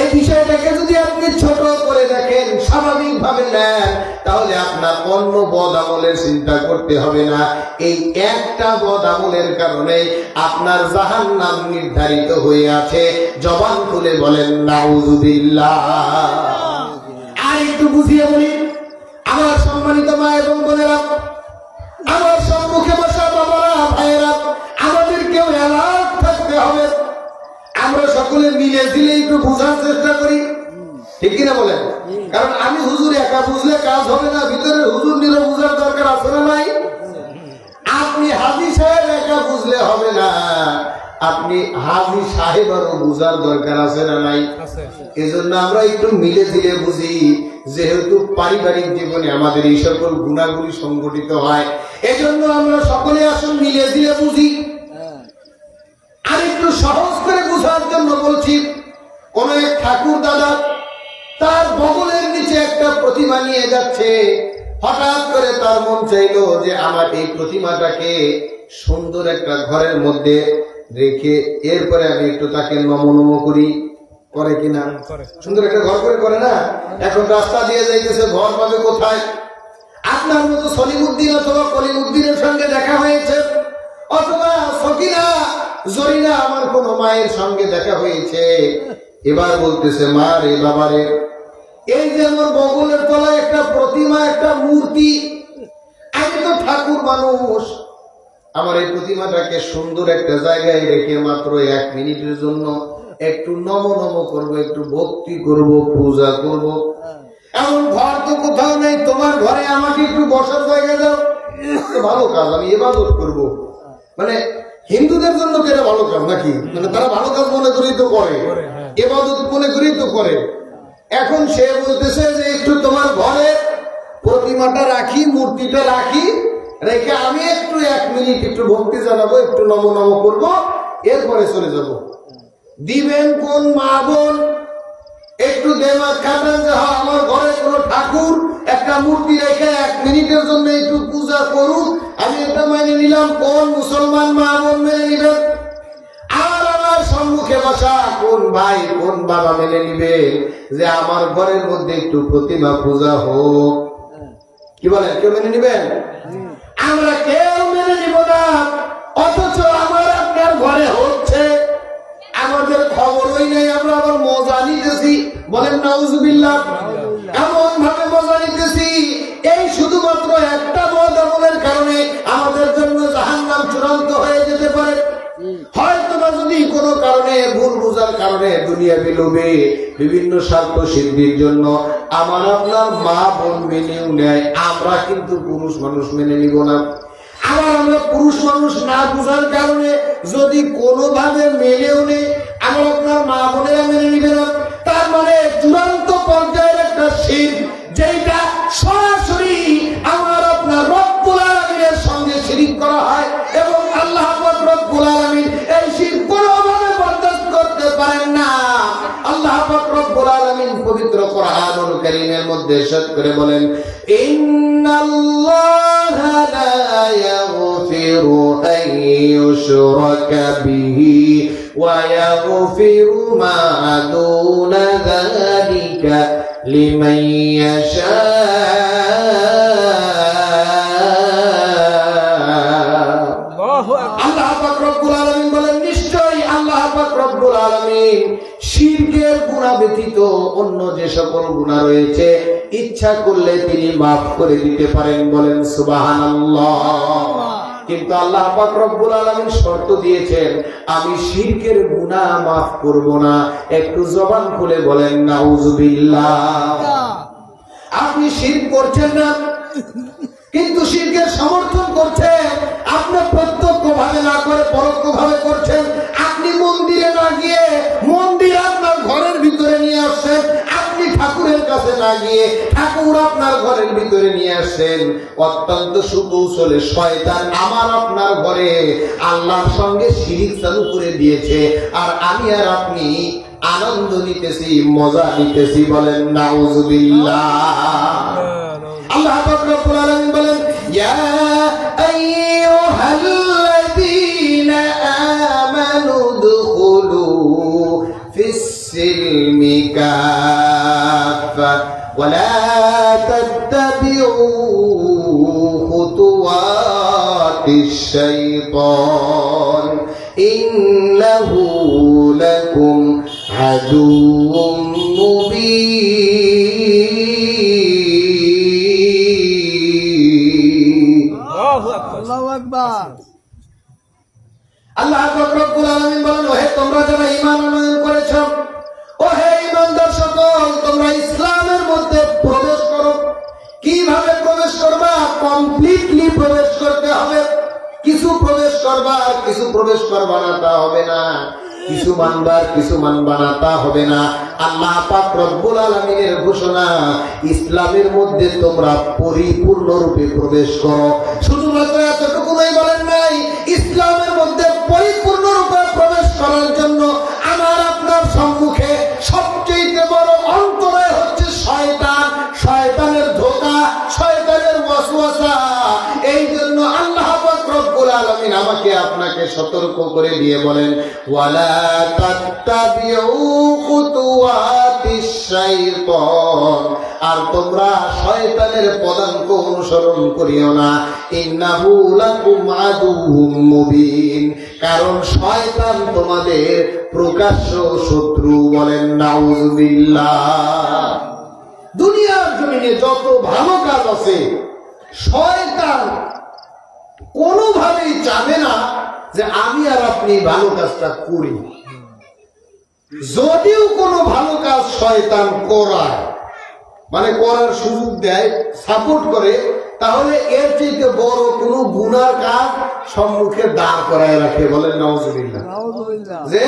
এই বিষয়টাকে যদি আপনি ছোট করে দেখেন, স্বাভাবিক ভাবে নেন, তাহলে আপনার অন্য বদ আমলের চিন্তা করতে হবে না। এই একটা বদ আমলের কারণে আপনার জাহান্নাম নির্ধারিত হয়ে আছে। জবান খুলে বলেন নাউযুবিল্লাহ। আর একটু বুঝিয়ে বলি, আমার সম্মানিত মা এবং বোনেরা, আমার সম্মুখে বসা বাবারা, ভাইয়েরা, আমাদেরকেও অ্যালার্ট থাকতে হবে। আমরা সকলে মিলে দিলে একটু বোঝার চেষ্টা করি, ঠিক কিনা বলেন? কারণ আমি হুজুর একা বুঝলে কাজ হবে না, ভিতরে হুজুর নিলে বোঝার দরকার আছে না নাই? আপনি হাজী সাহেব একা বুঝলে হবে না, আপনি হাজী সাহেবেরও বোঝার দরকার আছে না নাই? এজন্য আমরা একটু মিলে দিলে বুঝি, যেহেতু পারিবারিক জীবনে আমাদের এই সকল গুণাগুলি সংগঠিত হয়, এজন্য আমরা সকলে আসুন মিলে দিলে বুঝি। আর একটু সহজ করে বোঝার জন্য বলছি, কোন এক ঠাকুর দাদা তার বগলের নিচে একটা প্রতিমা নিয়ে যাচ্ছে। হঠাৎ করে তার মন চাইলো যে আমার এই প্রতিমাটাকে সুন্দর একটা ঘরের মধ্যে রেখে এরপরে আমি একটু তাকে নমনম করি। করে কিনা? সুন্দর একটা ঘর করে না? এখন রাস্তা দিয়ে যাইতেছে, ঘর পাবে কোথায়? আপনার মতো সলিমুদ্দিন অথবা কলিমুদ্দিনের সঙ্গে দেখা হয়েছে, অথবা সকিনা জরিনা আমার কোন মায়ের সঙ্গে দেখা হয়েছে। এবার বলতেছে, মা রে, বাবা রে, এই যে আমার বগলের তলায় একটা প্রতিমা, একটা মূর্তি, আমি তো ঠাকুর মানুষ, আমার এই প্রতিমাটাকে সুন্দর একটা জায়গায় রেখে মাত্র 1 মিনিটের জন্য একটু নমনম করবো, একটু ভক্তি করব, পূজা করব। এমন ঘর তো কোথাও নেই, তোমার ঘরে আমাকে একটু বসার জায়গা দাও। ভালো কাজ, আমি ইবাদত করব। মানে হিন্দুদের জন্য কেন ভালো কাজ নাকি? মানে তারা ভালো কাজ মনে করেই তো করে, ইবাদত মনে করেই তো করে। এখন সে বলতেছে যে একটু তোমার ঘরে প্রতিমাটা রাখি, মূর্তিটা রাখি, রেখে আমি একটু 1 মিনিট একটু ভক্তি জানাবো, একটু নমনম করব, এরপরে চলে যাব। দিবেন কোন মা বোন? একটু দেমাগ খাটান যে আমার ঘরে কোন ঠাকুর একটা মূর্তি রেখে 1 মিনিটের জন্য একটু পূজা করুন, আমি এটা মেনে নিলাম। কোন মুসলমান মা বোন মেনে নিবেন? আর আমার সম্মুখে বসা কোন ভাই, কোন বাবা মেনে নিবে যে আমার ঘরের মধ্যে একটু প্রতিমা পূজা হোক? কি বলেন, কেউ মেনে নিবেন? আমরা কেউ মেনে নিব না। অথচ আমার আপনার ঘরে হচ্ছে, আমাদের খবরই নেই, আমরা আবার মজা নিতেছি। বলেন নাউযুবিল্লাহ। এমন ভাবে মজা নিতেছি, এই শুধুমাত্র একটা বদ আমলের কারণে আমাদের জন্য জাহান্নাম চূড়ান্ত হয়ে যেতে পারে। হয়তো বা যদি কোনো কারণে, ভুল বোঝার কারণে, দুনিয়া বিলোভে, বিভিন্ন স্বার্থ সিদ্ধির জন্য আমার আপনার মা বোন মেনেও নেয়, আমরা কিন্তু পুরুষ মানুষ মেনে নিব না। আবার আমরা পুরুষ মানুষ না বুঝার কারণে যদি কোনোভাবে মেনেও নেই, আমার আপনার মা বোনেরা মেনে নিবে না। তার মানে চূড়ান্ত পর্যায়ের একটা শিরক, যেটা সরাসরি আমার আপনার রব্বুল আলামিনের সঙ্গে শিরক করা হয়, এবং আল্লাহ পাক রব্বুল আলামিন এই শিরক কোনোভাবে বরদাস্ত করতে পারেন না। আল্লাহ পাক রব্বুল আলামিন পবিত্র কোরআনুল কারীমের মধ্যে ইরশাদ করে বলেন, ইন্নাল্লাহা লা ইয়াগফিরু আন ইউশরাকা বিহি ওয়া ইয়াগফিরু মা দুনা যালিকা লিমান ইয়াশা। আল্লাহ পাক রব্বুল আলামিন বলেন, নিশ্চয়ই আল্লাহ পাক রব্বুল আলামিন শিরকের গুনাহ ব্যতীত অন্য যে সকল গুনাহ রয়েছে ইচ্ছা করলে তিনি মাফ করে দিতে পারেন। বলেন সুবহানাল্লাহ। কিন্তু আল্লাহ পাক রব্বুল আলামিন শর্ত দিয়েছেন, আমি শিরকের গুনাহ মাফ করব না। একটু জবান খুলে বলেন নাউযুবিল্লাহ। আপনি শিরক করছেন না, কিন্তু শিরকের সমর্থন করছে আপনি প্রত্যক্ষভাবে না করে পরোক্ষভাবে করছেন। আপনি মন্দিরে না গিয়ে মন্দির আপনার ঘরের ভিতরে নিয়ে আসছেন, আপনি ঠাকুরের কাছে না গিয়ে ঠাকুর আপনার ঘরের ভিতরে নিয়ে আসছেন। অত্যন্ত সুকৌশলে শয়তান আমার আপনার ঘরে আল্লাহর সঙ্গে শিরিক চালু করে দিয়েছে, আর আমি আর আপনি আনন্দ নিতেছি, মজা নিতেছি। বলেন নাউযুবিল্লাহ। আল্লাহ পাক রব্বুল আলামিন বলেন, ইয়া আইয়ুহাল্লাযীনা আমানু দুখুলু ফিস-সিলমি কাফা ওয়া লা তাত্তাবিউ খুতুওয়াতিশ শাইতান ইন্নাহু লাকুম আদুউম মুবিন। আল্লাহু আকবার। আল্লাহ পাক রব্বুল আলামিন বলেন, ওহে তোমরা যারা ঈমান আনয়ন করেছো, ওহে ঈমানদার সকল, তোমরা ইসলামের মধ্যে প্রবেশ করো। কিভাবে প্রবেশ করবা? কমপ্লিটলি প্রবেশ করতে হবে। কিছু প্রবেশ করবা, কিছু প্রবেশ করবা না তা হবে না। কিছু মানবার, কিছু মানবা না তা হবে না। আল্লাহ পাক রব্বুল আলামিনের ঘোষণা, ইসলামের মধ্যে তোমরা পরিপূর্ণরূপে প্রবেশ করো। শুধুমাত্র এতটুকুই বলেন নাই, ইসলামের মধ্যে পরিপূর্ণরূপে প্রবেশ করার জন্য আমার আপনার সম্মুখে সবচেয়ে বড় অন্তরায় হচ্ছে শয়তান, শয়তানের ধোঁকা, শয়তানের ওয়াসওয়াসা। এই জন্য আল্লাহ পাক রব্বুল আলামিন আমাকে আপনাকে সতর্ক করে দিয়ে বলেন, ওয়ালা তাত্তাবিউ খুতুওয়াতিশ শাইতান, আর তোমরা শয়তানের পদাঙ্ক অনুসরণ করিও না। ইন্নাহু লাকুম আদুউম মুবিন, কারণ শয়তান তোমাদের প্রকাশ্য শত্রু। বলেন নাউযুবিল্লাহ। দুনিয়ার জমিনে যত ভালো কাজ আছে, শয়তান কোনোভাবেই চাবে না যে আমি আর আপনি ভালো কাজটা করি। যদিও কোনো ভালো কাজ শয়তান করায়, মানে করার সুযোগ দেয়, সাপোর্ট করে, তাহলে এর চেয়ে বড় কোনো গুনার কাজ সম্মুখে দাঁড় করায় রাখে। বলেন নাউযুবিল্লাহ। যে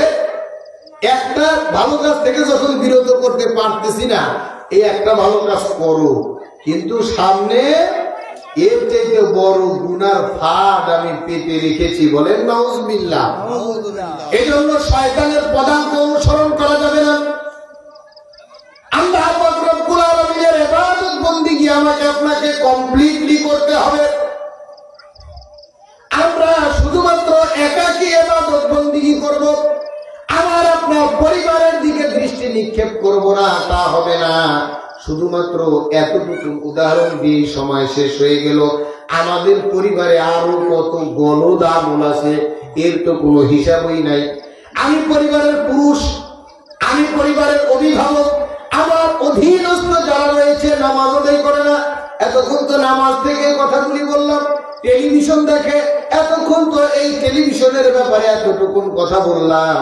একটা ভালো কাজ থেকে যখন বিরত করতে পারতেছি না, এই একটা ভালো কাজ করো, কিন্তু সামনে এর থেকে বড় গুনার ফাঁদ আমি পেতে রেখেছি। বলেন নাউযুবিল্লাহ। এই জন্য শয়তানের পদাঙ্ক অনুসরণ করা যাবে না। আল্লাহ পাক রব্বুল আলামিনের ইবাদত বন্দেগী আমাকে আপনাকে কমপ্লিটলি করতে হবে। আমরা শুধুমাত্র একাকী ইবাদত বন্দেগী করব, আমার আপনার পরিবারের দিকে দৃষ্টি নিক্ষেপ করব না, তা হবে না। শুধুমাত্র এতটুকু উদাহরণ দিয়ে সময় শেষ হয়ে গেল। আমাদের পরিবারে আরো কত গলদ আমল আছে, এর তো কোনো হিসাবই নাই। আমি পরিবারের পুরুষ, আমি পরিবারের অভিভাবক, আমার অধীনস্থ যারা রয়েছে নামাজ আদায় করে না, এতক্ষণ তো নামাজ থেকে কথাগুলি বললাম। টেলিভিশন দেখে, এতক্ষণ তো এই টেলিভিশনের ব্যাপারে এতটুকুন কথা বললাম।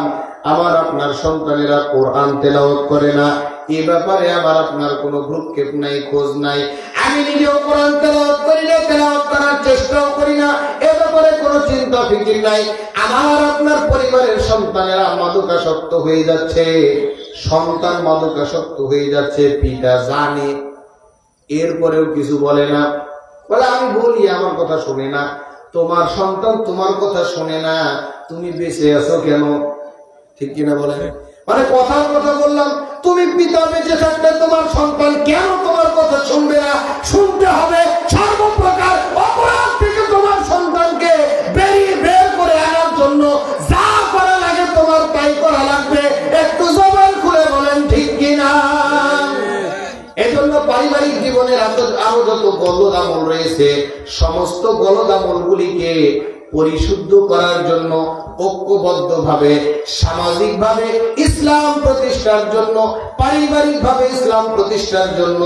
আমার আপনার সন্তানেরা কোরআন তেলাওয়াত করে না, এ ব্যাপারে আমার আপনার কোনো ভ্রুক্ষেপ নাই, খোঁজ নাই। আমি নিজেও কোরআন তেলাওয়াত করি না, তেলাওয়াত করার চেষ্টাও করি না, এ ব্যাপারে কোনো চিন্তা ফিকির নাই। আমার আপনার পরিবারের সন্তানেরা মাদকাসক্ত হয়ে যাচ্ছে, সন্তান মাদকাসক্ত হয়ে যাচ্ছে, পিতা জানে, এরপরেও কিছু বলে না। বলে আমি বলি আমার কথা শোনে না। তোমার সন্তান তোমার কথা শোনে না, তুমি বেঁচে আছো কেন? ঠিক কিনা বলেন? মানে কথার কথা বললাম, তুমি পিতা বেঁচে থাকলে তোমার সন্তান কেন তোমার কথা শুনবে না? শুনতে হবে। সর্বপ্রকার অপরাধ থেকে তোমার সন্তানকে বের করে আনার জন্য যা করা লাগে তোমার তাই করা লাগবে। একটু জবান খুলে বলেন ঠিক কিনা? এজন্য পারিবারিক জীবনের আরো যত গলদ আমল রয়েছে, সমস্ত গলদ আমলগুলিকে পরিশুদ্ধ করার জন্য ঐক্যবদ্ধভাবে, সামাজিকভাবে ইসলাম প্রতিষ্ঠার জন্য, পারিবারিকভাবে ইসলাম প্রতিষ্ঠার জন্য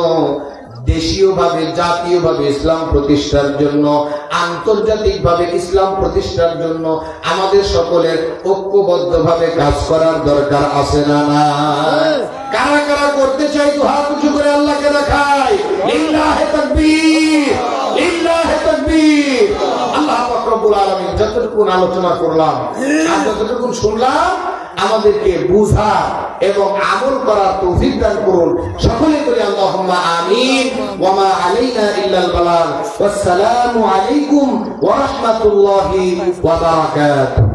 দেশীয়ভাবে জাতীয়ভাবে ইসলাম প্রতিষ্ঠার জন্য, আন্তর্জাতিকভাবে ইসলাম প্রতিষ্ঠার জন্য আমাদের সকলের ঐক্যবদ্ধভাবে কাজ করার দরকার আছে না না? কারা কারা করতে চাই তো হাত উঁচু করে আল্লাহকে দেখায়। লিল্লাহি তাকবীর, লিল্লাহি তাকবীর। আল্লাহ পাক রব্বুল আলামিন যতটুকু আলোচনা করলাম আর যতটুকু শুনলাম আমাদেরকে বুঝা এবং আমল করার তৌফিক দান করুন। সকলে বলি আল্লাহুম্মা আমিন। ওয়া মা আলাইনা ইল্লাল বালাগ। ওয়াসসালামু আলাইকুম ওয়া রাহমাতুল্লাহি ওয়া বারাকাতুহু।